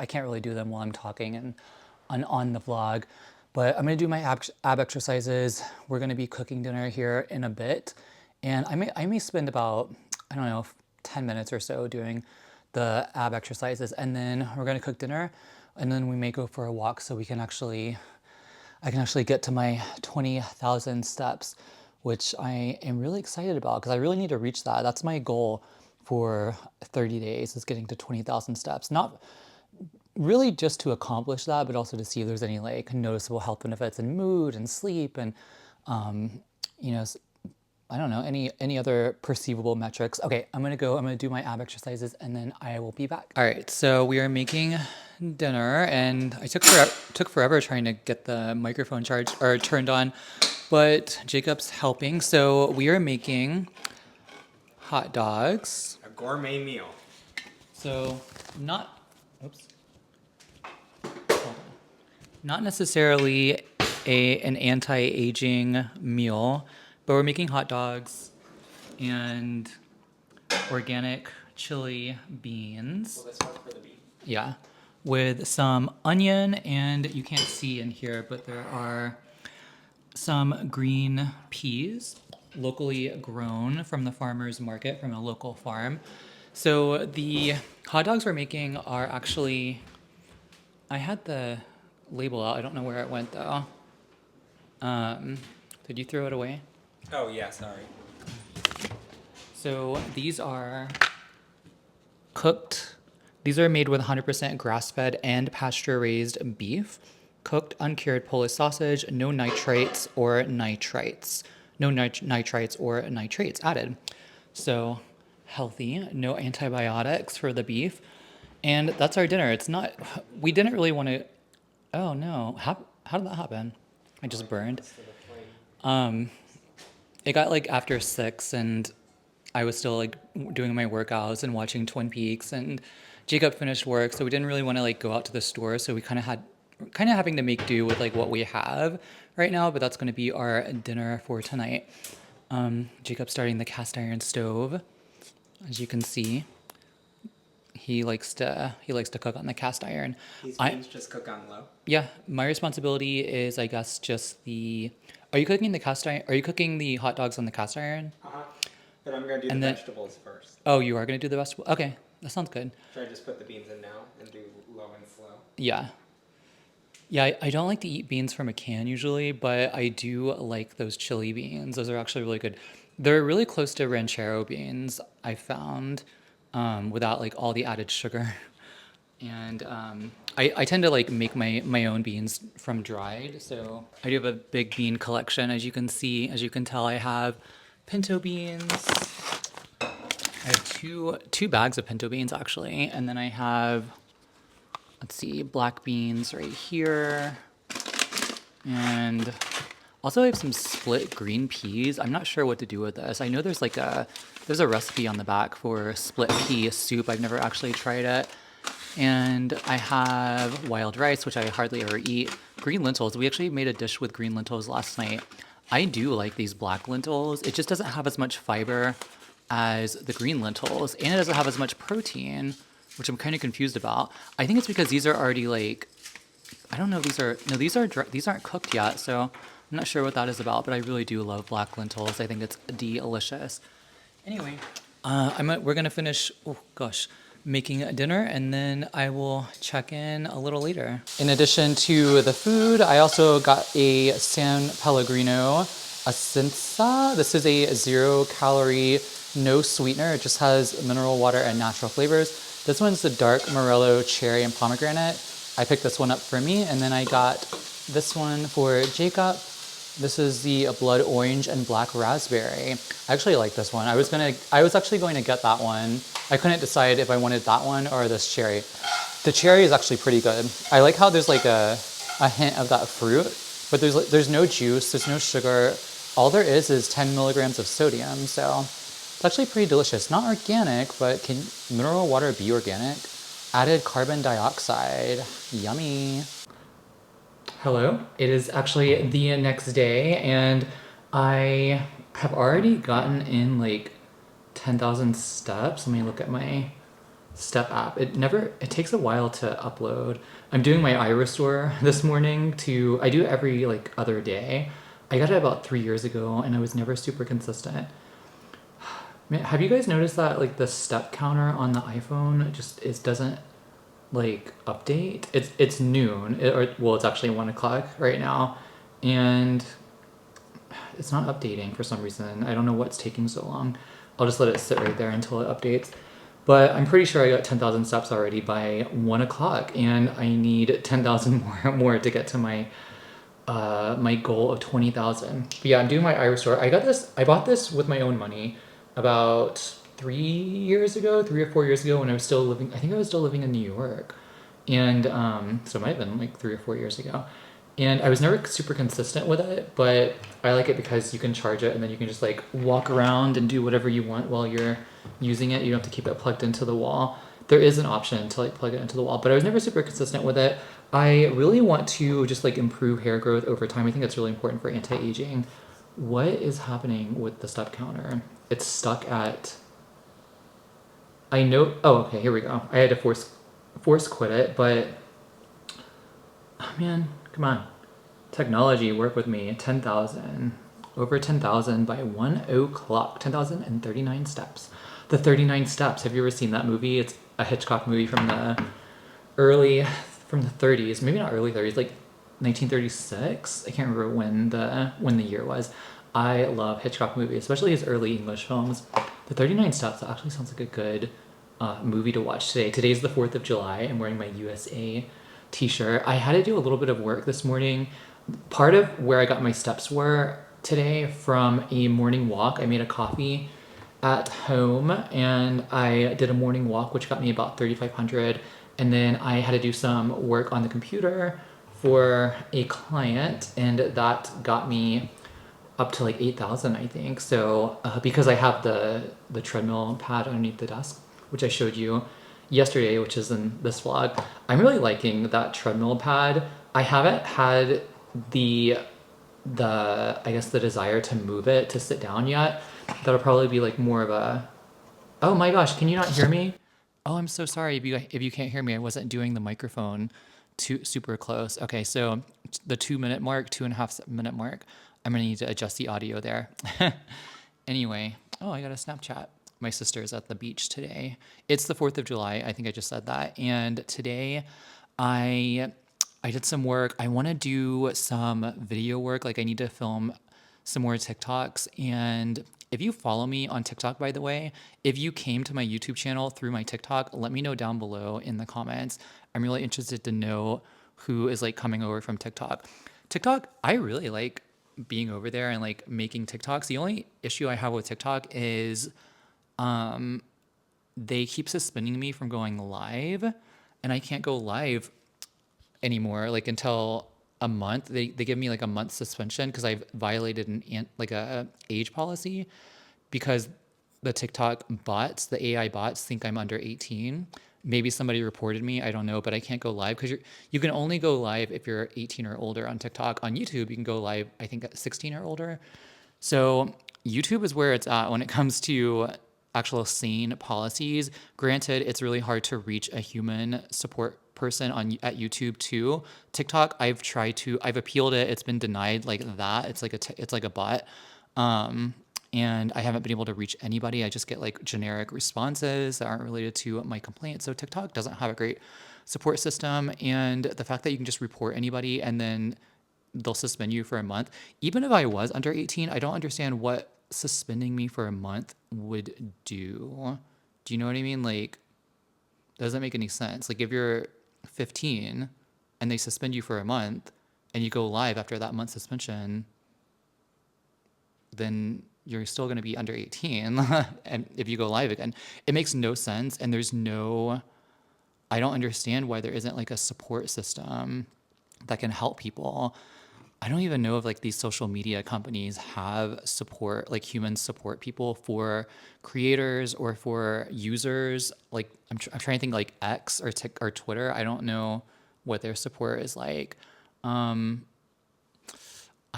can't really do them while I'm talking and on the vlog. But I'm gonna do my ab exercises. We're gonna be cooking dinner here in a bit, and I may spend about, I don't know, 10 minutes or so doing the ab exercises, and then we're gonna cook dinner, and then we may go for a walk so I can actually get to my 20,000 steps, which I am really excited about because I really need to reach that. That's my goal for 30 days, is getting to 20,000 steps. Not really just to accomplish that, but also to see if there's any like noticeable health benefits in mood and sleep and, you know, I don't know, any other perceivable metrics. Okay, I'm gonna do my ab exercises and then I will be back. All right, so we are making dinner and I took forever trying to get the microphone charged or turned on, but Jacob's helping. So we are making hot dogs. A gourmet meal. So not necessarily an anti-aging meal, but we're making hot dogs and organic chili beans. Well, this one's for the beef. Yeah, with some onion, and you can't see in here, but there are some green peas, locally grown from the farmer's market from a local farm. So the hot dogs we're making are actually, I had the label out. I don't know where it went though. Did you throw it away? Oh, yeah, sorry. So these are cooked. These are made with 100% grass-fed and pasture-raised beef, cooked uncured Polish sausage, no nitrates or nitrites. No nitrites or nitrates added. So healthy, no antibiotics for the beef. And that's our dinner. It's not, we didn't really want to, oh no, how did that happen? I just burned. It got like after 6 and I was still like doing my workouts and watching Twin Peaks, and Jacob finished work, so we didn't really want to like go out to the store, so we kind of had kind of having to make do with like what we have right now, but that's going to be our dinner for tonight. Jacob's starting the cast iron stove, as you can see. He likes to cook on the cast iron. These I beans just cook on low. Yeah, my responsibility is I guess just the. Are you cooking the cast iron? Are you cooking the hot dogs on the cast iron? Uh-huh. But I'm gonna do And the then vegetables first. oh, you are gonna do the vegetable. Okay, that sounds good. Should I just put the beans in now and do low and slow? Yeah. Yeah, I don't like to eat beans from a can usually, but I do like those chili beans. Those are actually really good. They're really close to ranchero beans, I found, without like all the added sugar. And I tend to like make my own beans from dried. So I do have a big bean collection, as you can see. As you can tell, I have pinto beans. I have two bags of pinto beans actually, and then I have, let's see, black beans right here. And also I have some split green peas. I'm not sure what to do with this. I know there's a recipe on the back for split pea soup. I've never actually tried it. And I have wild rice, which I hardly ever eat. Green lentils. We actually made a dish with green lentils last night. I do like these black lentils. It just doesn't have as much fiber as the green lentils, and it doesn't have as much protein, which I'm kind of confused about. I think it's because these are already like, I don't know. These aren't cooked yet, so I'm not sure what that is about. But I really do love black lentils. I think it's delicious. Anyway, we're gonna finish. Oh gosh, making dinner, and then I will check in a little later. In addition to the food, I also got a San Pellegrino Ascensa. This is a 0-calorie, no sweetener. It just has mineral water and natural flavors. This one's the dark Morello cherry and pomegranate. I picked this one up for me, and then I got this one for Jacob. This is the blood orange and black raspberry. I actually like this one. I was actually going to get that one. I couldn't decide if I wanted that one or this cherry. The cherry is actually pretty good. I like how there's like a hint of that fruit, but there's no juice, there's no sugar. All there is 10 milligrams of sodium, so it's actually pretty delicious. Not organic, but can mineral water be organic? Added carbon dioxide. Yummy. Hello. It is actually the next day, and I have already gotten in like 10,000 steps. Let me look at my step app. It takes a while to upload. I'm doing my iris tour this morning I do every like other day. I got it about 3 years ago, and I was never super consistent. Man, have you guys noticed that like the step counter on the iPhone it doesn't like update? It's noon, it's actually 1 o'clock right now, and it's not updating for some reason. I don't know what's taking so long. I'll just let it sit right there until it updates. But I'm pretty sure I got 10,000 steps already by 1 o'clock, and I need 10,000 more to get to my my goal of 20,000. But yeah, I'm doing my iris tour. I bought this with my own money about 3 or 4 years ago when I was still living. I think I was still living in New York, and so it might have been like 3 or 4 years ago. And I was never super consistent with it, but I like it because you can charge it and then you can just like walk around and do whatever you want while you're using it. You don't have to keep it plugged into the wall. There is an option to like plug it into the wall, but I was never super consistent with it. I really want to just like improve hair growth over time. I think that's really important for anti-aging. What is happening with the step counter? It's stuck at, I know, oh, okay, here we go. I had to force quit it, but, oh man, come on. Technology, work with me. 10,000, over 10,000 by 1 o'clock. 10,039 steps. The 39 Steps. Have you ever seen that movie? It's a Hitchcock movie from the 30s, maybe not early 30s, like 1936. I can't remember when the year was. I love Hitchcock movies, especially his early English films. The 39 Steps actually sounds like a good movie to watch today. Today's the 4th of July. I'm wearing my USA t-shirt. I had to do a little bit of work this morning. Part of where I got my steps were today from a morning walk. I made a coffee at home and I did a morning walk, which got me about 3,500. And then I had to do some work on the computer for a client, and that got me up to like 8,000, I think. So because I have the treadmill pad underneath the desk, which I showed you yesterday, which is in this vlog, I'm really liking that treadmill pad. I haven't had the I guess the desire to move it to sit down yet. That'll probably be like more of a, oh my gosh, can you not hear me? Oh, I'm so sorry if you can't hear me. I wasn't doing the microphone too super close. Okay, so the 2 minute mark, 2.5 minute mark, I'm gonna need to adjust the audio there. Anyway, oh, I got a Snapchat. My sister's at the beach today. It's the 4th of July. I think I just said that. And today I I did some work. I want to do some video work. Like I need to film some more TikToks. And if you follow me on TikTok, by the way, if you came to my YouTube channel through my TikTok, let me know down below in the comments. I'm really interested to know who is like coming over from TikTok. TikTok, I really like being over there and like making TikToks. The only issue I have with TikTok is they keep suspending me from going live, and I can't go live anymore like until a month. They give me like a month suspension because I've violated like a age policy, because the TikTok bots, the AI bots, think I'm under 18. Maybe somebody reported me, I don't know, but I can't go live because you can only go live if you're 18 or older on TikTok. On YouTube, you can go live, I think, at 16 or older. So YouTube is where it's at when it comes to actual sane policies. Granted, it's really hard to reach a human support person on at YouTube too. TikTok, I've appealed it. It's been denied like that. It's like a bot. And I haven't been able to reach anybody. I just get like generic responses that aren't related to my complaint. So TikTok doesn't have a great support system. And the fact that you can just report anybody and then they'll suspend you for a month. Even if I was under 18, I don't understand what suspending me for a month would do. Do you know what I mean? Like, doesn't make any sense. Like, if you're 15 and they suspend you for a month and you go live after that month suspension, then you're still going to be under 18. And if you go live again, it makes no sense. And I don't understand why there isn't like a support system that can help people. I don't even know if like these social media companies have support, like human support people for creators or for users. Like I'm trying to think like X or or Twitter. I don't know what their support is like.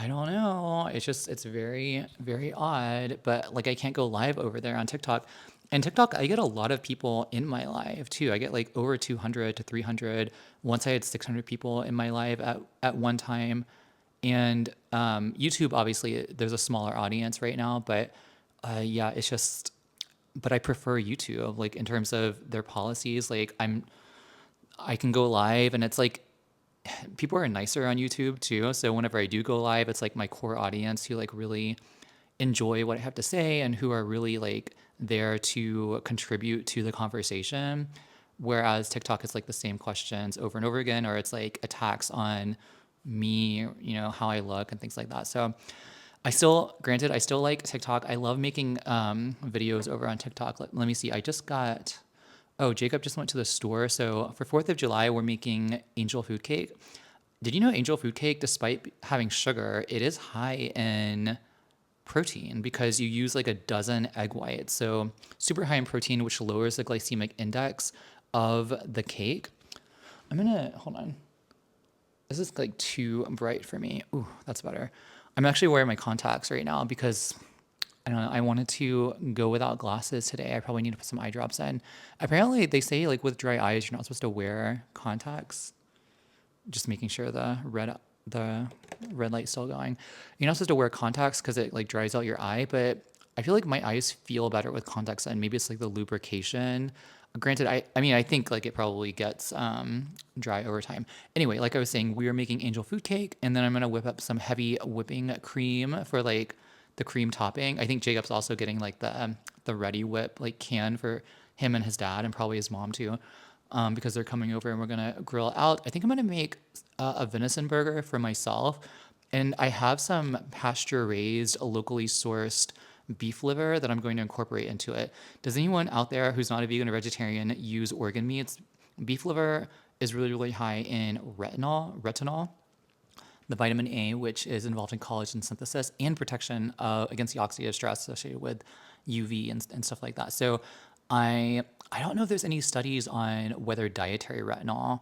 I don't know. It's very, very odd, but like I can't go live over there on TikTok. And TikTok, I get a lot of people in my live too. I get like over 200 to 300. Once I had 600 people in my live at one time. And YouTube, obviously, there's a smaller audience right now, but yeah, it's just, but I prefer YouTube, like in terms of their policies. Like I can go live and it's like, people are nicer on YouTube too. So whenever I do go live, it's like my core audience who like really enjoy what I have to say and who are really like there to contribute to the conversation. Whereas TikTok is like the same questions over and over again, or it's like attacks on me, how I look and things like that. So granted, I still like TikTok. I love making videos over on TikTok. Let me see. Oh, Jacob just went to the store. So for 4th of July, we're making angel food cake. Did you know angel food cake, despite having sugar, it is high in protein because you use like a dozen egg whites. So super high in protein, which lowers the glycemic index of the cake. Hold on. This is like too bright for me. Ooh, that's better. I'm actually wearing my contacts right now because I don't know, I wanted to go without glasses today. I probably need to put some eye drops in. Apparently they say like with dry eyes, you're not supposed to wear contacts. Just making sure the red light's still going. You're not supposed to wear contacts because it like dries out your eye, but I feel like my eyes feel better with contacts in. Maybe it's like the lubrication. Granted, I think like it probably gets dry over time. Anyway, like I was saying, we are making angel food cake, and then I'm gonna whip up some heavy whipping cream for like the cream topping. I think Jacob's also getting like the Ready Whip like can for him and his dad, and probably his mom too, because they're coming over and we're gonna grill out. I think I'm gonna make a venison burger for myself, and I have some pasture raised, locally sourced beef liver that I'm going to incorporate into it. Does anyone out there who's not a vegan or vegetarian use organ meats? Beef liver is really, really high in retinol, the vitamin A, which is involved in collagen synthesis and protection against the oxidative stress associated with UV and stuff like that. So I don't know if there's any studies on whether dietary retinol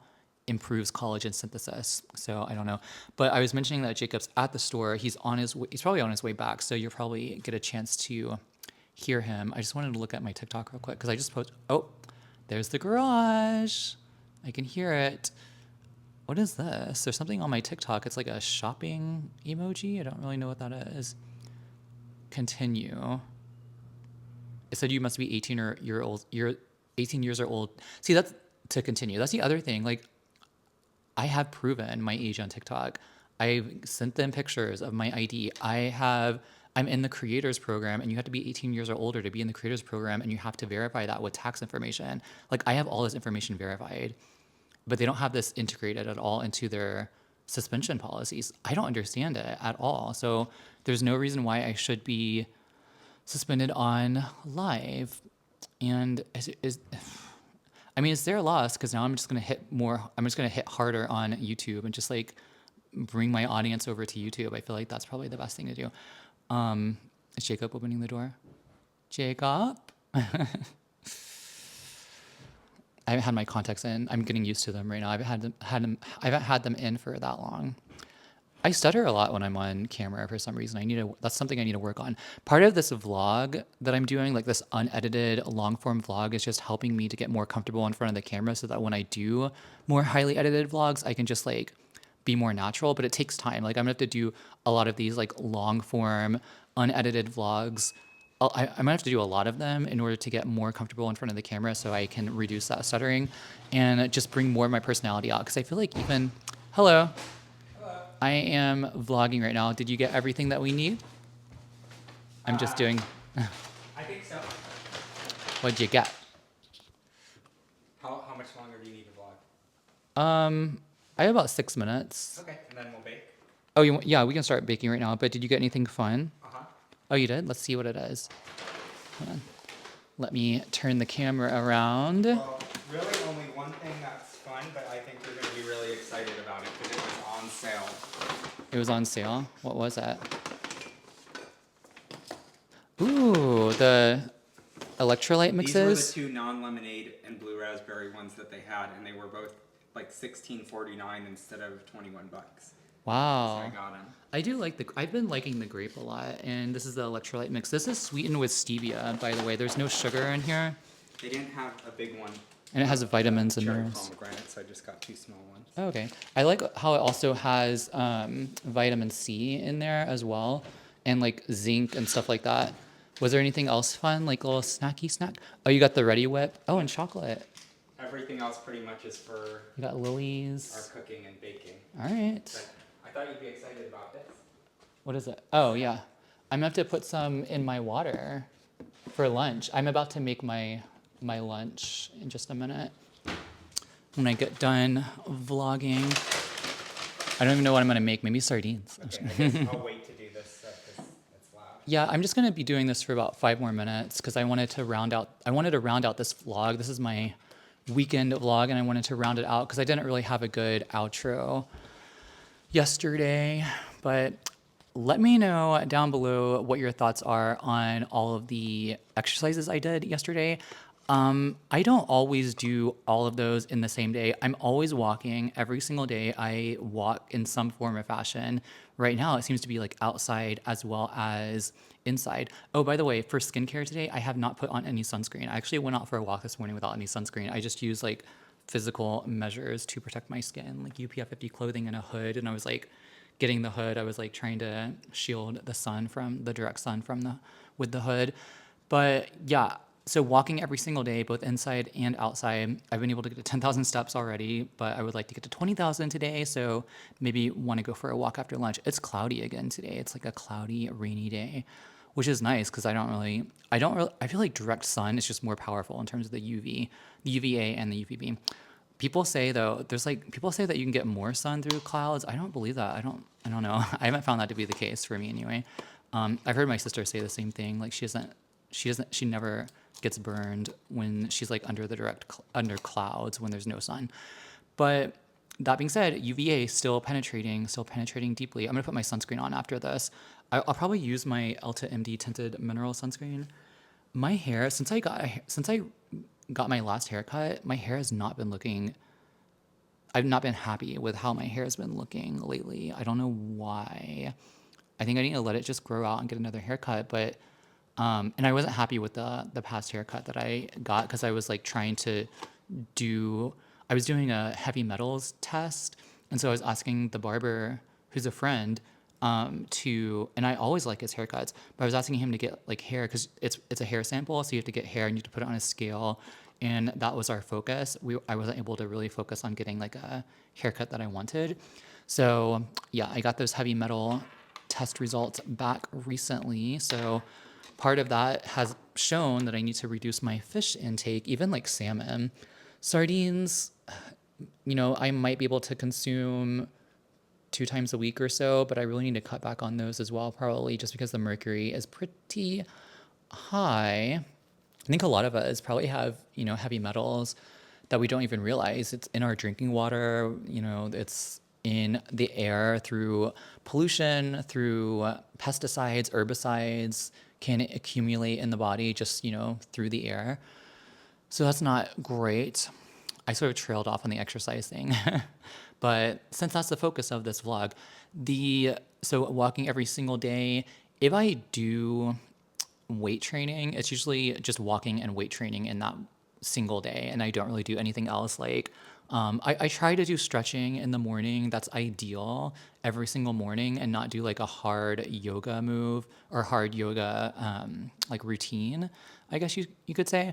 improves collagen synthesis. So I don't know, but I was mentioning that Jacob's at the store. He's probably on his way back. So you'll probably get a chance to hear him. I just wanted to look at my TikTok real quick because I just posted. Oh, there's the garage. I can hear it. What is this? There's something on my TikTok. It's like a shopping emoji. I don't really know what that is. Continue. It said you must be 18 or year old. You're 18 years or old. See, that's to continue. That's the other thing. Like, I have proven my age on TikTok. I've sent them pictures of my ID. I'm in the creators program, and you have to be 18 years or older to be in the creators program, and you have to verify that with tax information. Like, I have all this information verified, but they don't have this integrated at all into their suspension policies. I don't understand it at all. So there's no reason why I should be suspended on live. And I mean, it's their loss because now I'm just going to hit more. I'm just going to hit harder on YouTube and just like bring my audience over to YouTube. I feel like that's probably the best thing to do. Is Jacob opening the door? Jacob? I haven't had my contacts in. I'm getting used to them right now. I haven't had them in for that long. I stutter a lot when I'm on camera for some reason. That's something I need to work on. Part of this vlog that I'm doing, like this unedited long form vlog, is just helping me to get more comfortable in front of the camera so that when I do more highly edited vlogs, I can just like be more natural, but it takes time. Like I'm gonna have to do a lot of these like long form unedited vlogs. I'm gonna have to do a lot of them in order to get more comfortable in front of the camera so I can reduce that stuttering and just bring more of my personality out. Cause I feel like hello. I am vlogging right now. Did you get everything that we need? I'm just doing. I think so. What'd you get? How much longer do you need to vlog? I have about 6 minutes. Okay, and then we'll bake. Oh, yeah, we can start baking right now. But did you get anything fun? Uh-huh. Oh, you did? Let's see what it is. Hold on. Let me turn the camera around. Well, really only one thing that's fun, but I think you're going to be really excited about it because it was on sale. It was on sale. What was that? Ooh, the electrolyte mixes. These were the 2 non-lemonade and blue raspberry ones that they had, and they were both like $16.49 instead of $21. Wow. So I got them. I do like I've been liking the grape a lot, and this is the electrolyte mix. This is sweetened with stevia, by the way. There's no sugar in here. They didn't have a big one. And it has vitamins and cherry minerals. pomegranate, so I just got 2 small ones. Oh, okay. I like how it also has vitamin C in there as well, and like zinc and stuff like that. Was there anything else fun, like a little snacky snack? Oh, you got the Ready Whip. Oh, and chocolate. Everything else pretty much is for You got our Lily's. cooking and baking. All right. But I thought you'd be excited about this. What is it? Oh, yeah. I'm gonna have to put some in my water for lunch. I'm about to make my lunch in just a minute. When I get done vlogging, I don't even know what I'm gonna make. Maybe sardines. Okay, I guess I'll wait to do this because it's loud. Yeah, I'm just gonna be doing this for about 5 more minutes because I wanted to round out this vlog. This is my weekend vlog, and I wanted to round it out because I didn't really have a good outro yesterday. But let me know down below what your thoughts are on all of the exercises I did yesterday. I don't always do all of those in the same day. I'm always walking every single day. I walk in some form or fashion. Right now, it seems to be like outside as well as inside. Oh, by the way, for skincare today, I have not put on any sunscreen. I actually went out for a walk this morning without any sunscreen. I just used like physical measures to protect my skin, like UPF 50 clothing and a hood. And I was like getting the hood. I was like trying to shield the sun from the direct sun with the hood. But yeah. So walking every single day, both inside and outside, I've been able to get to 10,000 steps already, but I would like to get to 20,000 today. So maybe want to go for a walk after lunch. It's cloudy again today. It's like a cloudy, rainy day, which is nice because I feel like direct sun is just more powerful in terms of the UVA and the UVB. People say that you can get more sun through clouds. I don't believe that. I don't know. I haven't found that to be the case for me anyway. I've heard my sister say the same thing. Like she never gets burned when she's like under clouds when there's no sun. But that being said, UVA still penetrating deeply. I'm gonna put my sunscreen on after this. I'll probably use my Elta MD tinted mineral sunscreen. My hair, since I got my last haircut, my hair has not been looking I've not been happy with how my hair has been looking lately. I don't know why. I think I need to let it just grow out and get another haircut. But and I wasn't happy with the past haircut that I got because I was like trying to do. I was doing a heavy metals test, and so I was asking the barber, who's a friend, and I always like his haircuts, but I was asking him to get like hair because it's a hair sample, so you have to get hair and you have to put it on a scale, and that was our focus. I wasn't able to really focus on getting like a haircut that I wanted, so yeah, I got those heavy metal test results back recently. So part of that has shown that I need to reduce my fish intake, even like salmon. Sardines, I might be able to consume 2 times a week or so, but I really need to cut back on those as well, probably just because the mercury is pretty high. I think a lot of us probably have, heavy metals that we don't even realize. It's in our drinking water, it's in the air through pollution, through pesticides, herbicides can accumulate in the body just, through the air. So that's not great. I sort of trailed off on the exercise thing. But since that's the focus of this vlog, so walking every single day, if I do weight training, it's usually just walking and weight training in that single day, and I don't really do anything else. Like, I try to do stretching in the morning. That's ideal every single morning, and not do like a hard yoga move or hard yoga like routine, I guess you could say.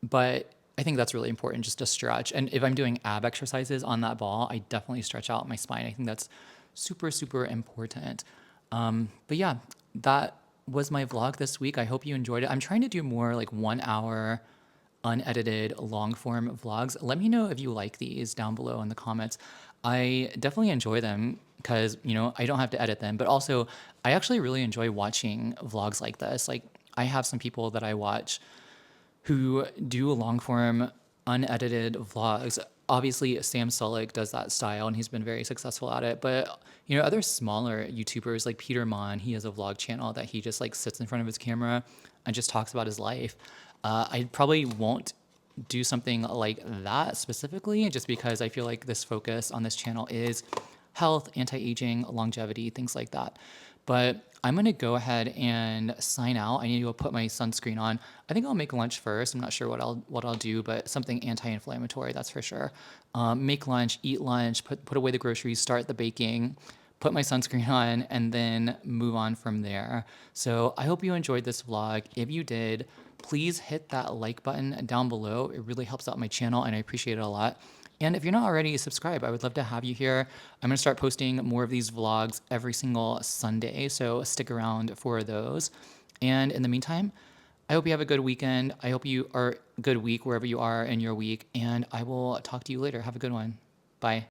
But I think that's really important just to stretch. And if I'm doing ab exercises on that ball, I definitely stretch out my spine. I think that's super, super important. But yeah, that was my vlog this week. I hope you enjoyed it. I'm trying to do more like 1 hour unedited long form vlogs. Let me know if you like these down below in the comments. I definitely enjoy them because, I don't have to edit them, but also I actually really enjoy watching vlogs like this. Like, I have some people that I watch who do long form unedited vlogs. Obviously, Sam Sulek does that style and he's been very successful at it. But, other smaller YouTubers like Peter Mon, he has a vlog channel that he just like sits in front of his camera and just talks about his life. I probably won't do something like that specifically, just because I feel like this focus on this channel is health, anti-aging, longevity, things like that. But I'm gonna go ahead and sign out. I need to go put my sunscreen on. I think I'll make lunch first. I'm not sure what I'll do, but something anti-inflammatory, that's for sure. Make lunch, eat lunch, put away the groceries, start the baking, put my sunscreen on, and then move on from there. So I hope you enjoyed this vlog. If you did, please hit that like button down below. It really helps out my channel and I appreciate it a lot. And if you're not already subscribed, I would love to have you here. I'm going to start posting more of these vlogs every single Sunday, so stick around for those. And in the meantime, I hope you have a good weekend. I hope you are a good week wherever you are in your week, and I will talk to you later. Have a good one. Bye.